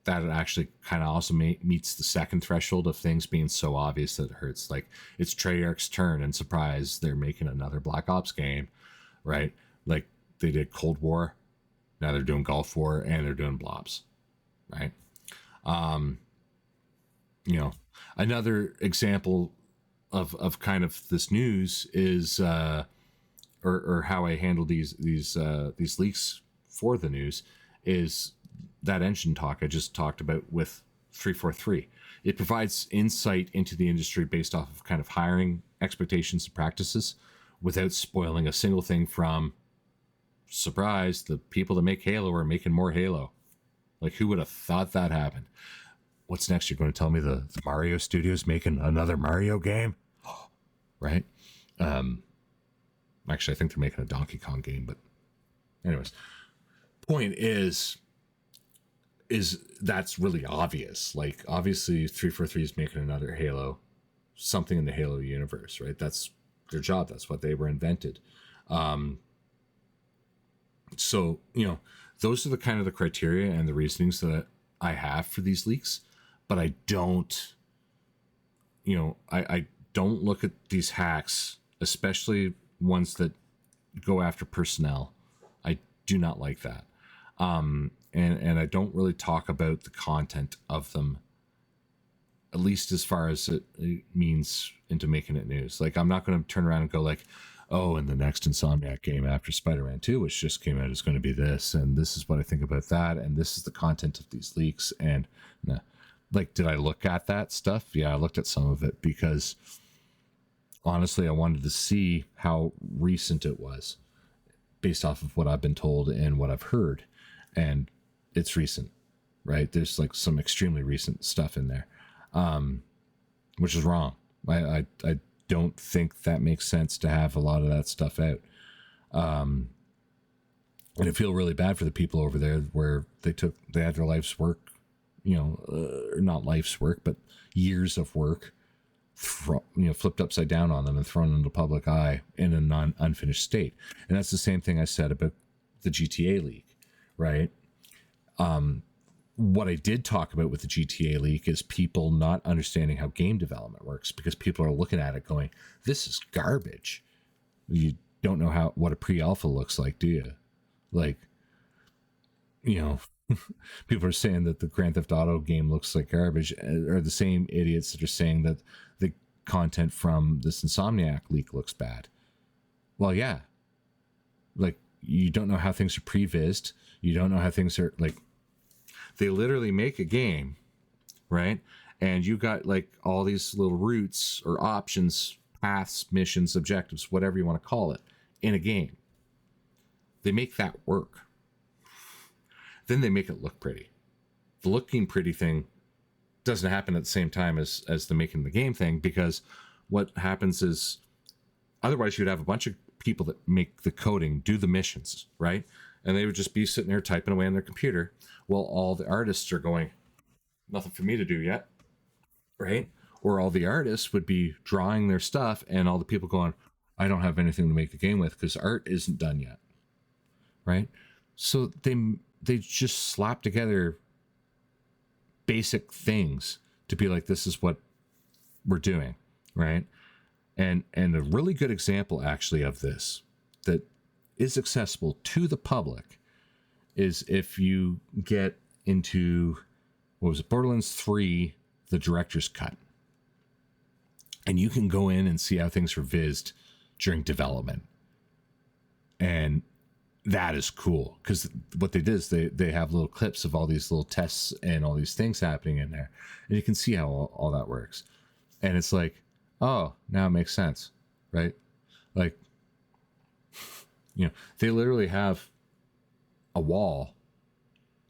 that it actually kind of also meets the second threshold of things being so obvious that it hurts. Like it's Treyarch's turn, and surprise, they're making another Black Ops game, right? Like they did Cold War, now they're doing Gulf War, and they're doing Blobs, right? Another example of kind of this news is, or how I handle these leaks for the news is that engine talk I just talked about with 343. It provides insight into the industry based off of kind of hiring expectations and practices without spoiling a single thing from, surprise, the people that make Halo are making more Halo. Like, who would have thought that happened? What's next? You're going to tell me the Mario Studios making another Mario game? Right? Actually, I think they're making a Donkey Kong game, but anyways. Point is that's really obvious. Like, obviously 343 is making another Halo, something in the Halo universe, right? That's their job. That's what they were invented. So, those are the kind of the criteria and the reasonings that I have for these leaks, but I don't, I don't look at these hacks, especially ones that go after personnel. I do not like that. And I don't really talk about the content of them, at least as far as it means into making it news. Like, I'm not going to turn around and go like, oh, and the next Insomniac game after Spider-Man 2, which just came out, is going to be this, and this is what I think about that, and this is the content of these leaks. And like, did I look at that stuff? Yeah, I looked at some of it because honestly, I wanted to see how recent it was. based off of what I've been told and what I've heard, and it's recent, right? There's like some extremely recent stuff in there, which is wrong. I don't think that makes sense to have a lot of that stuff out. And I feel really bad for the people over there where they had their life's work, not life's work, but years of work, flipped upside down on them and thrown into the public eye in an unfinished state. And that's the same thing I said about the GTA leak, right? What I did talk about with the GTA leak is people not understanding how game development works, because people are looking at it going, this is garbage. You don't know what a pre-alpha looks like, do you? Like, people are saying that the Grand Theft Auto game looks like garbage, are the same idiots that are saying that the content from this Insomniac leak looks bad. Well, yeah. Like, you don't know how things are prevised. You don't know how things are, like, they literally make a game, right? And you got, like, all these little routes or options, paths, missions, objectives, whatever you want to call it, in a game. They make that work. Then they make it look pretty. The looking pretty thing doesn't happen at the same time as the making the game thing, because what happens is, otherwise you'd have a bunch of people that make the coding do the missions, right? And they would just be sitting there typing away on their computer while all the artists are going, nothing for me to do yet, right? Or all the artists would be drawing their stuff and all the people going, I don't have anything to make the game with because art isn't done yet, right? So they just slap together basic things to be like, this is what we're doing, right? And a really good example actually of this that is accessible to the public is if you get into, what was it, Borderlands 3, the director's cut. And you can go in and see how things were vised during development. And that is cool, because what they did is they have little clips of all these little tests and all these things happening in there. And you can see how all that works. And it's like, oh, now it makes sense, right? Like, they literally have a wall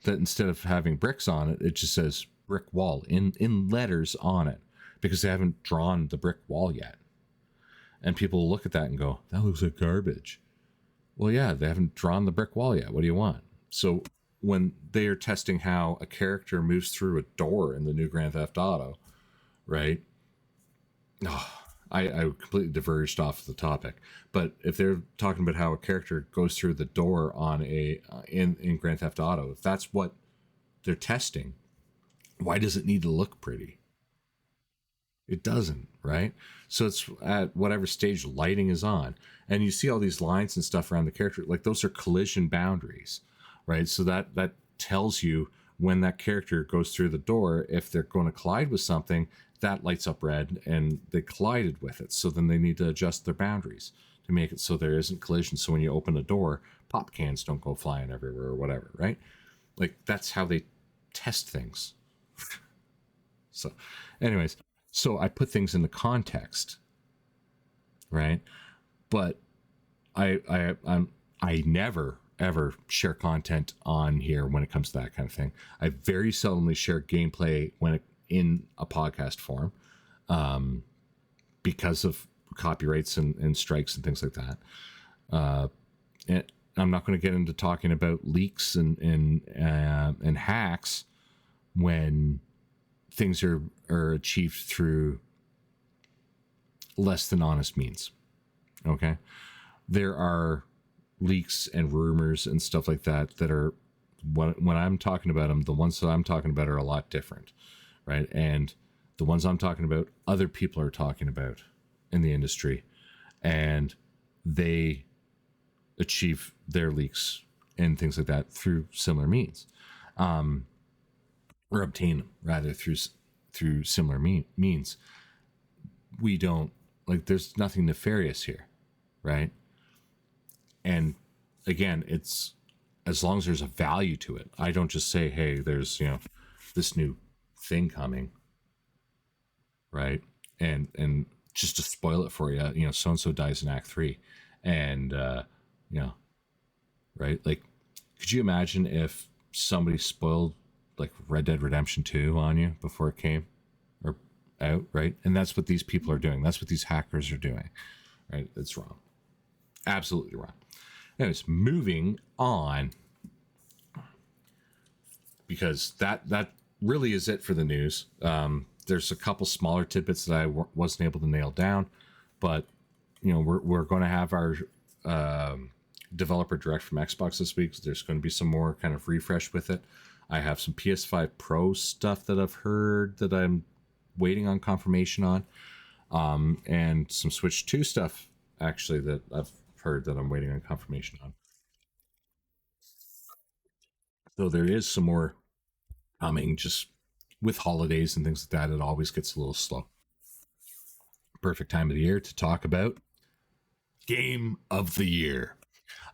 that instead of having bricks on it, it just says brick wall in letters on it, because they haven't drawn the brick wall yet. And people look at that and go, that looks like garbage. Well, yeah, they haven't drawn the brick wall yet. What do you want? So when they are testing how a character moves through a door in the new Grand Theft Auto, right? Oh, I completely diverged off the topic. But if they're talking about how a character goes through the door on in Grand Theft Auto, if that's what they're testing, why does it need to look pretty? It doesn't, right? So it's at whatever stage lighting is on. And you see all these lines and stuff around the character, like those are collision boundaries, right? So that tells you when that character goes through the door, if they're going to collide with something, that lights up red and they collided with it. So then they need to adjust their boundaries to make it so there isn't collision. So when you open a door, pop cans don't go flying everywhere or whatever, right? Like, that's how they test things. So anyways, so I put things into context, right? But I never ever share content on here when it comes to that kind of thing. I very seldomly share gameplay in a podcast form, because of copyrights and strikes and things like that. And I'm not going to get into talking about leaks and hacks when things are achieved through less than honest means. Okay. There are leaks and rumors and stuff like that are, when I'm talking about them, the ones that I'm talking about are a lot different, right? And the ones I'm talking about, other people are talking about in the industry, and they achieve their leaks and things like that through similar means, or obtain them rather through similar means. We don't, like, there's nothing nefarious here, right? And again, it's, as long as there's a value to it. I don't just say, hey, there's, this new thing coming, right? And just to spoil it for you, so-and-so dies in Act 3. And, right? Like, could you imagine if somebody spoiled like Red Dead Redemption 2 on you before it came or out, right? And that's what these people are doing. That's what these hackers are doing, right? It's wrong. Absolutely wrong. Anyways, moving on, because that really is it for the news. There's a couple smaller tidbits that I wasn't able to nail down, but we're going to have our developer direct from Xbox this week. There's going to be some more kind of refresh with it. I have some PS5 Pro stuff that I've heard that I'm waiting on confirmation on, and some Switch 2 stuff actually that I've heard that I'm waiting on confirmation on. So there is some more coming. Just with holidays and things like that, it always gets a little slow. Perfect time of the year to talk about game of the year.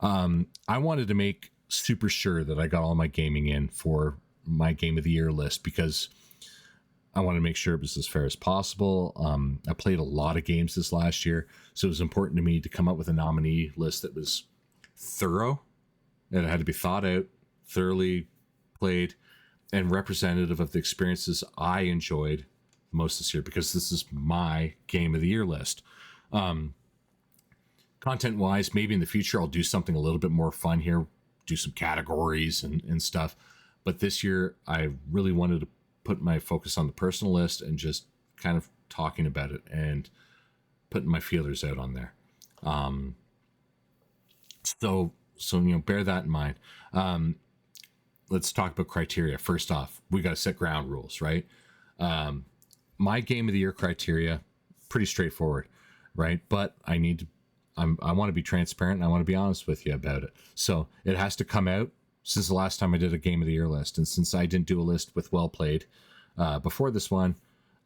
I wanted to make super sure that I got all my gaming in for my game of the year list, because I want to make sure it was as fair as possible. I played a lot of games this last year, so it was important to me to come up with a nominee list that was thorough. It had to be thought out, thoroughly played, and representative of the experiences I enjoyed most this year, because this is my game of the year list. Content wise, maybe in the future I'll do something a little bit more fun here, do some categories and stuff. But this year I really wanted to put my focus on the personal list and just kind of talking about it and putting my feelers out on there. So bear that in mind. Let's talk about criteria. First off, we got to set ground rules, right? My game of the year criteria, pretty straightforward, right? But I want to be transparent and I want to be honest with you about it. So it has to come out since the last time I did a game of the year list. And since I didn't do a list with well played before this one,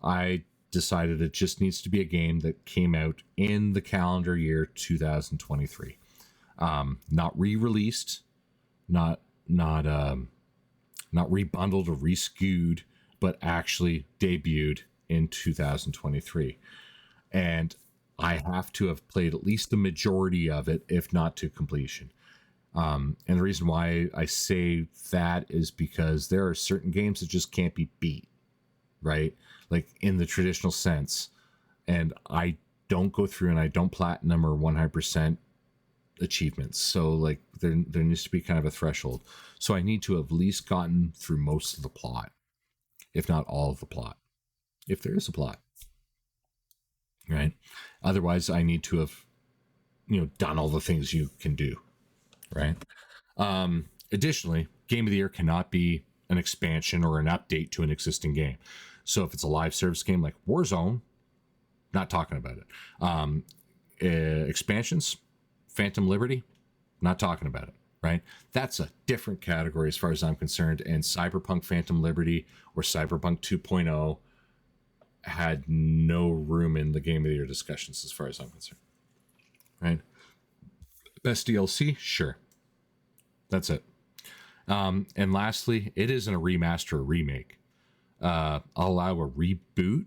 I decided it just needs to be a game that came out in the calendar year 2023. Not re-released, not rebundled or reskewed, but actually debuted in 2023. And I have to have played at least the majority of it, if not to completion. And the reason why I say that is because there are certain games that just can't be beat, right? Like in the traditional sense. And I don't go through and I don't platinum or 100% achievements. So like there needs to be kind of a threshold. So I need to have at least gotten through most of the plot, if not all of the plot, if there is a plot, right? Otherwise I need to have, done all the things you can do, right? Additionally, game of the year cannot be an expansion or an update to an existing game. So if it's a live service game like Warzone, not talking about it. Expansions, Phantom Liberty, not talking about it, right? That's a different category as far as I'm concerned. And Cyberpunk Phantom Liberty or Cyberpunk 2.0 had no room in the game of the year discussions as far as I'm concerned, right? Best DLC, sure. That's it. And lastly, it isn't a remaster or remake. I'll allow a reboot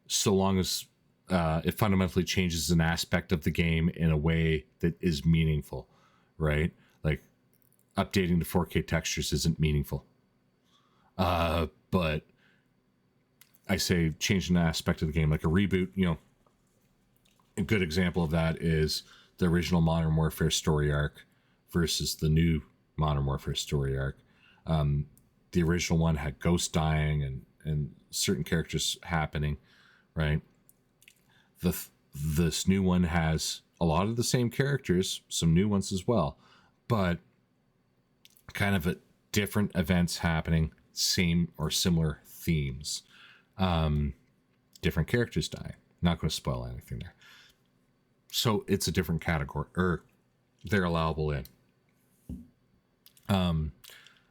so long as it fundamentally changes an aspect of the game in a way that is meaningful, right? Like updating the 4K textures isn't meaningful. But I say changing an aspect of the game, like a reboot, a good example of that is the original Modern Warfare story arc versus the new Modern Warfare story arc. The original one had Ghost dying and certain characters happening, right? This new one has a lot of the same characters, some new ones as well, but kind of different events happening, same or similar themes. Different characters dying. Not going to spoil anything there. So it's a different category, or they're allowable in.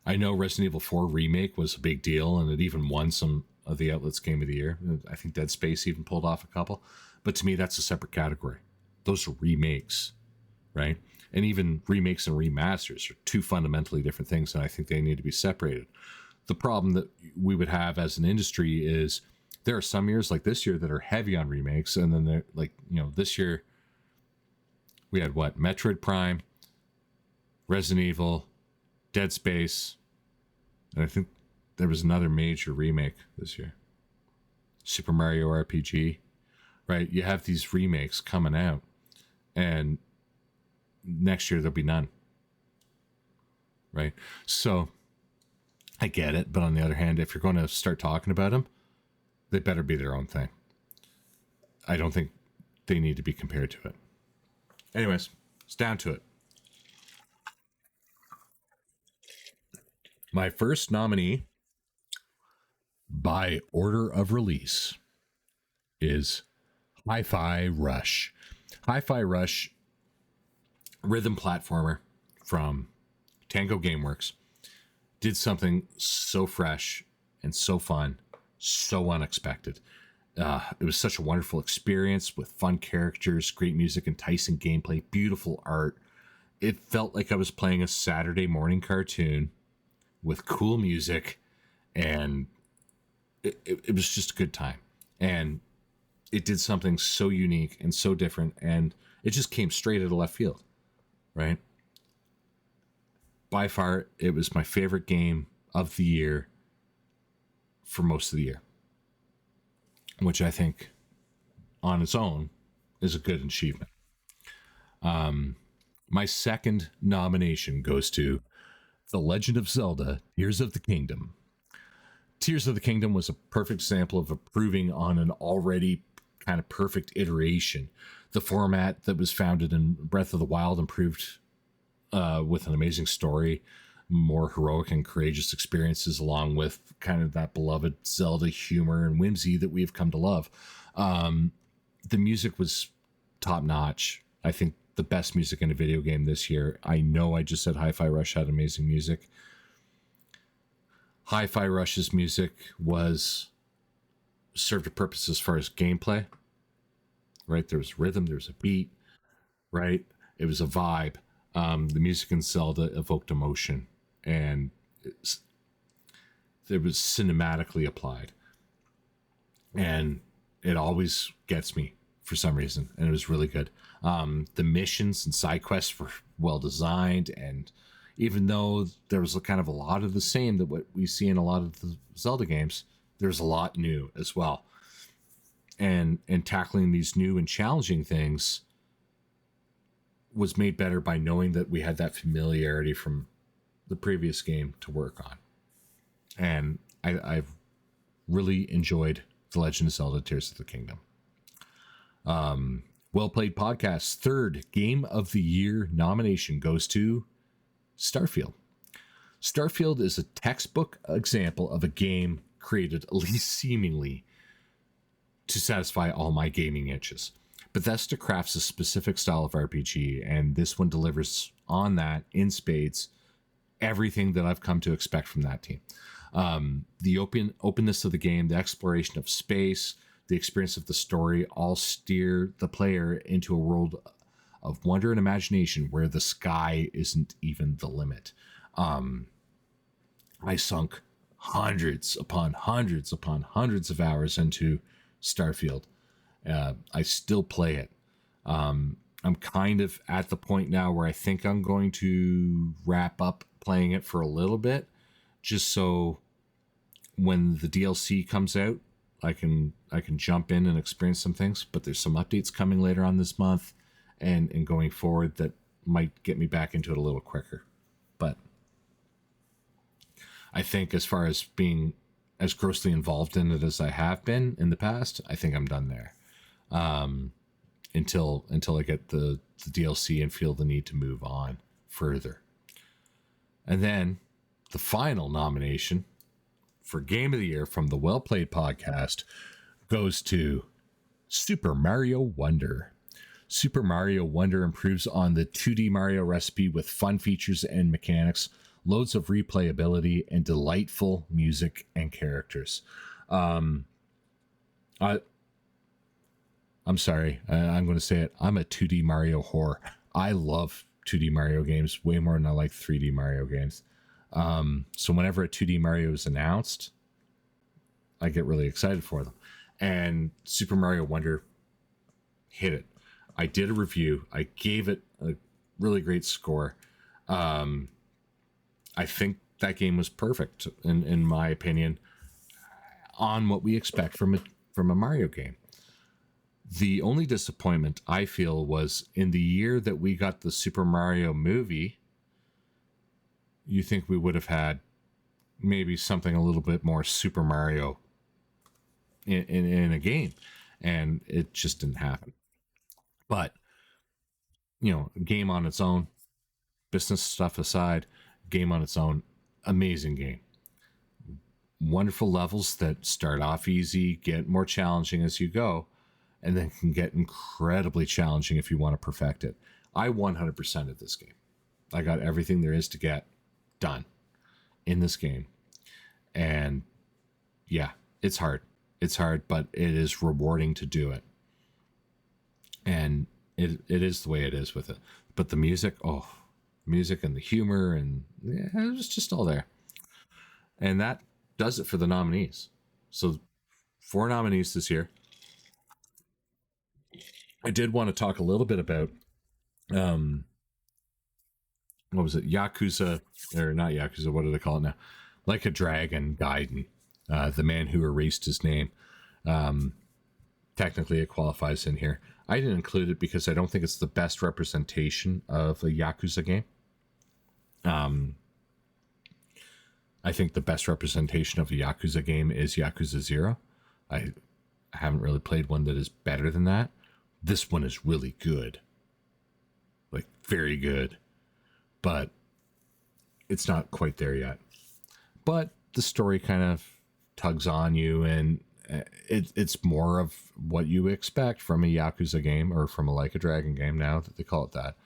I know Resident Evil 4 Remake was a big deal, and it even won some of the outlets Game of the Year. I think Dead Space even pulled off a couple. But to me, that's a separate category. Those are remakes, right? And even remakes and remasters are two fundamentally different things, and I think they need to be separated. The problem that we would have as an industry is there are some years like this year that are heavy on remakes, and then they're like, this year we had what? Metroid Prime, Resident Evil, Dead Space, and I think there was another major remake this year. Super Mario RPG, right? You have these remakes coming out, and next year there'll be none, right? So I get it, but on the other hand, if you're going to start talking about them, they better be their own thing. I don't think they need to be compared to it. Anyways, it's down to it. My first nominee by order of release is Hi-Fi Rush. Hi-Fi Rush, rhythm platformer from Tango Gameworks, did something so fresh and so fun, so unexpected. It was such a wonderful experience with fun characters, great music, enticing gameplay, beautiful art. It felt like I was playing a Saturday morning cartoon with cool music, and it was just a good time. And it did something so unique and so different, and it just came straight out of left field, right? By far, it was my favorite game of the year for most of the year, which I think on its own is a good achievement. My second nomination goes to The Legend of Zelda Tears of the Kingdom. Tears of the Kingdom was a perfect example of improving on an already kind of perfect iteration. The format that was founded in Breath of the Wild improved with an amazing story, more heroic and courageous experiences, along with kind of that beloved Zelda humor and whimsy that we've come to love. The music was top notch. I think the best music in a video game this year. I know I just said Hi-Fi Rush had amazing music. Hi-Fi Rush's music was served a purpose as far as gameplay, right? There was rhythm, there was a beat, right? It was a vibe. The music in Zelda evoked emotion, and it was cinematically applied, and it always gets me for some reason, and it was really good. The missions and side quests were well designed, and even though there was kind of a lot of the same that what we see in a lot of the Zelda games, there's a lot new as well. And tackling these new and challenging things was made better by knowing that we had that familiarity from the previous game to work on. And I've really enjoyed The Legend of Zelda Tears of the Kingdom. Well Played Podcast, third Game of the Year nomination goes to Starfield. Starfield is a textbook example of a game created, at least seemingly, to satisfy all my gaming itches. Bethesda crafts a specific style of RPG, and this one delivers on that in spades, everything that I've come to expect from that team. The openness of the game, the exploration of space, the experience of the story all steer the player into a world of wonder and imagination where the sky isn't even the limit. I sunk hundreds upon hundreds upon hundreds of hours into Starfield. I still play it. I'm kind of at the point now where I think I'm going to wrap up playing it for a little bit, just so when the DLC comes out, I can jump in and experience some things. But there's some updates coming later on this month and going forward that might get me back into it a little quicker. But I think as far as being as grossly involved in it as I have been in the past, I think I'm done there. Until I get the DLC and feel the need to move on further. And then the final nomination for Game of the Year from the Well Played Podcast goes to Super Mario Wonder. Super Mario Wonder improves on the 2D Mario recipe with fun features and mechanics, loads of replayability, and delightful music and characters. I'm sorry, I'm going to say it. I'm a 2D Mario whore. I love 2D Mario games way more than I like 3D Mario games. So whenever a 2D Mario is announced, I get really excited for them. And Super Mario Wonder hit it. I did a review. I gave it a really great score. Um, I think that game was perfect, in my opinion, on what we expect from a Mario game. The only disappointment I feel was in the year that we got the Super Mario movie. You think we would have had maybe something a little bit more Super Mario in a game, and it just didn't happen. But game on its own, business stuff aside, game on its own, amazing game. Wonderful levels that start off easy, get more challenging as you go, and then can get incredibly challenging if you want to perfect it. I 100% of this game. I got everything there is to get done in this game. And yeah, it's hard. It's hard, but it is rewarding to do it. And it is the way it is with it. But the music, music and the humor, and yeah, it was just all there. And that does it for the nominees. So, four nominees this year. I did want to talk a little bit about um what was it, Yakuza, or not Yakuza, what do they call it now, Like a Dragon Gaiden, the man who erased his name. um Technically it qualifies in here. I didn't include it because I don't think it's the best representation of a Yakuza game. um I think the best representation of a Yakuza game is Yakuza 0. I haven't really played one that is better than that. This one is really good, like very good, but it's not quite there yet. But the story kind of tugs on you, and it's more of what you expect from a Yakuza game, or from a Like a Dragon game, now that they call it that.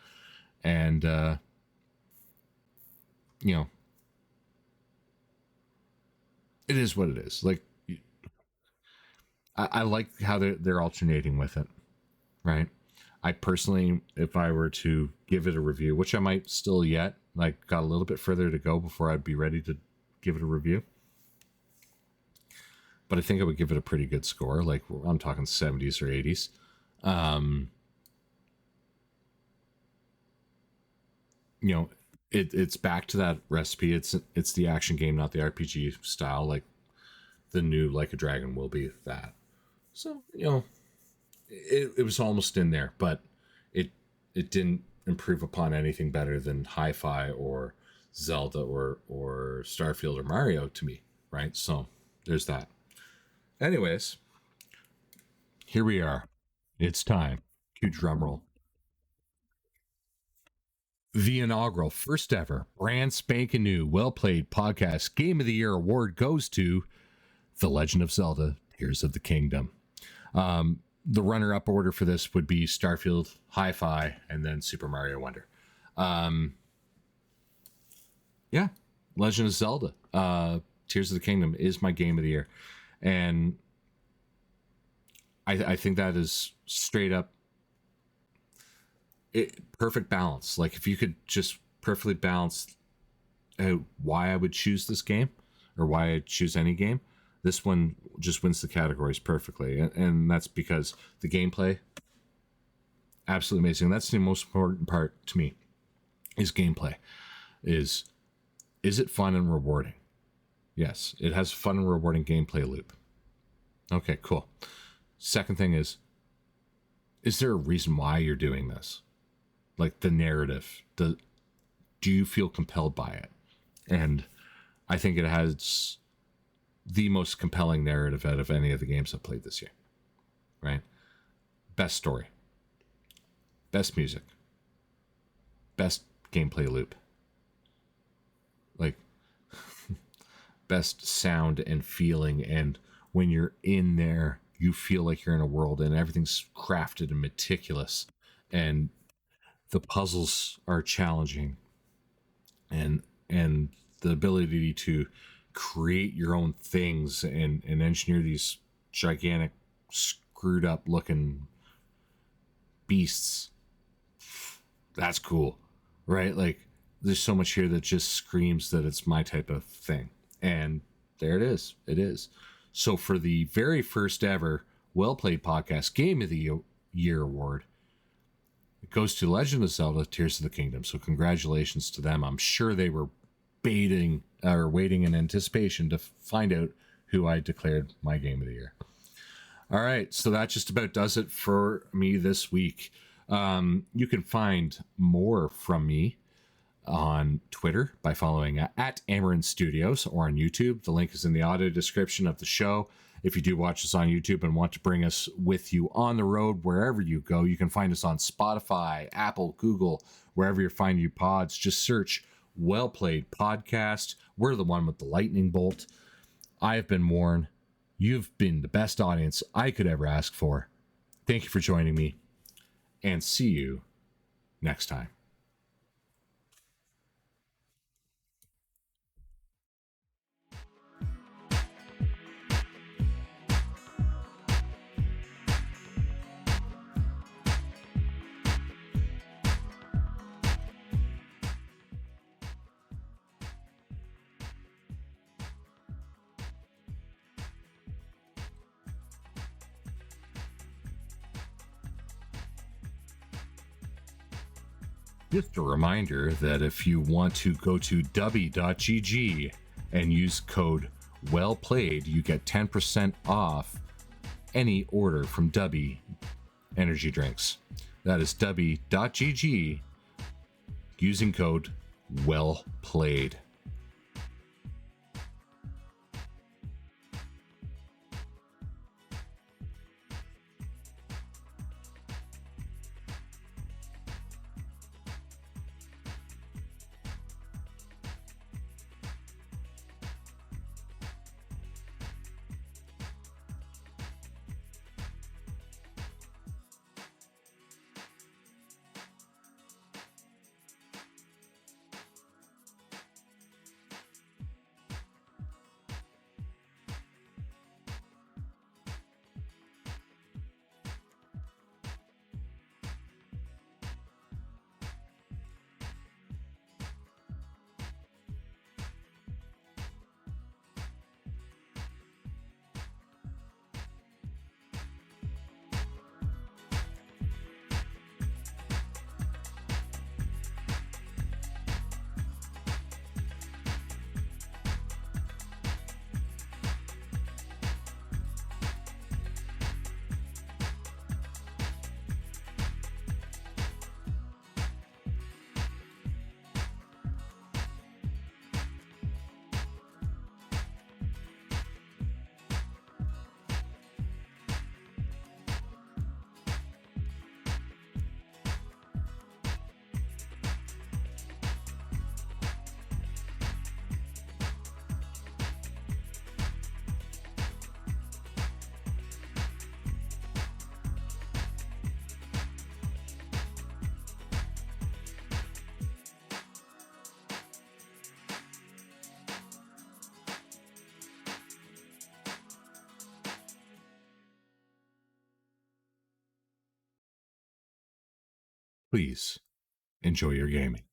And you know, it is what it is. Like, I like how they're alternating with it, right? I personally, if I were to give it a review, which I might still yet, like, got a little bit further to go before I'd be ready to give it a review. But I think I would give it a pretty good score. Like, I'm talking 70s or 80s. Um, you know, it's back to that recipe. It's the action game, not the RPG style. Like the new Like a Dragon will be that. So it was almost in there, but it it didn't improve upon anything better than Hi-Fi or Zelda or Starfield or Mario to me, right? So there's that. Anyways, here we are. It's time. Cue drum roll. The inaugural, first ever, brand spanking new, well played podcast Game of the Year award goes to The Legend of Zelda: Tears of the Kingdom. The runner up order for this would be Starfield, Hi Fi, and then Super Mario Wonder. Um, yeah, Legend of Zelda, Tears of the Kingdom is my game of the year. And I think that is straight up perfect balance. Like, if you could just perfectly balance why I would choose this game, or why I choose any game, this one just wins the categories perfectly. And that's because the gameplay, absolutely amazing. That's the most important part to me, is gameplay. Is it fun and rewarding? Yes, it has fun and rewarding gameplay loop. Okay, cool. Second thing is there a reason why you're doing this? Like, the narrative, do you feel compelled by it? And I think it has the most compelling narrative out of any of the games I've played this year, right? Best story, best music, best gameplay loop, like, best sound and feeling. And when you're in there, you feel like you're in a world, and everything's crafted and meticulous, and the puzzles are challenging, and the ability to create your own things, and engineer these gigantic screwed up looking beasts. That's cool, right? Like, there's so much here that just screams that it's my type of thing. And there it is. It is. So for the very first ever Well Played Podcast Game of the Year award, It goes to Legend of Zelda Tears of the Kingdom. So congratulations to them. I'm sure they were waiting in anticipation to find out who I declared my game of the year. All right, so that just about does it for me this week. You can find more from me on Twitter by following at Amarren Studios, or on YouTube. The link is in the audio description of the show. If you do watch us on YouTube and want to bring us with you on the road wherever you go, you can find us on Spotify, Apple, Google, wherever you're finding your pods. Just search Well Played Podcast. We're the one with the lightning bolt. I have been Warren. You've been the best audience I could ever ask for. Thank you for joining me, and see you next time. Just a reminder that if you want to go to dubby.gg and use code WELLPLAYED, you get 10% off any order from Dubby Energy Drinks. That is dubby.gg using code WELLPLAYED. Please enjoy your gaming.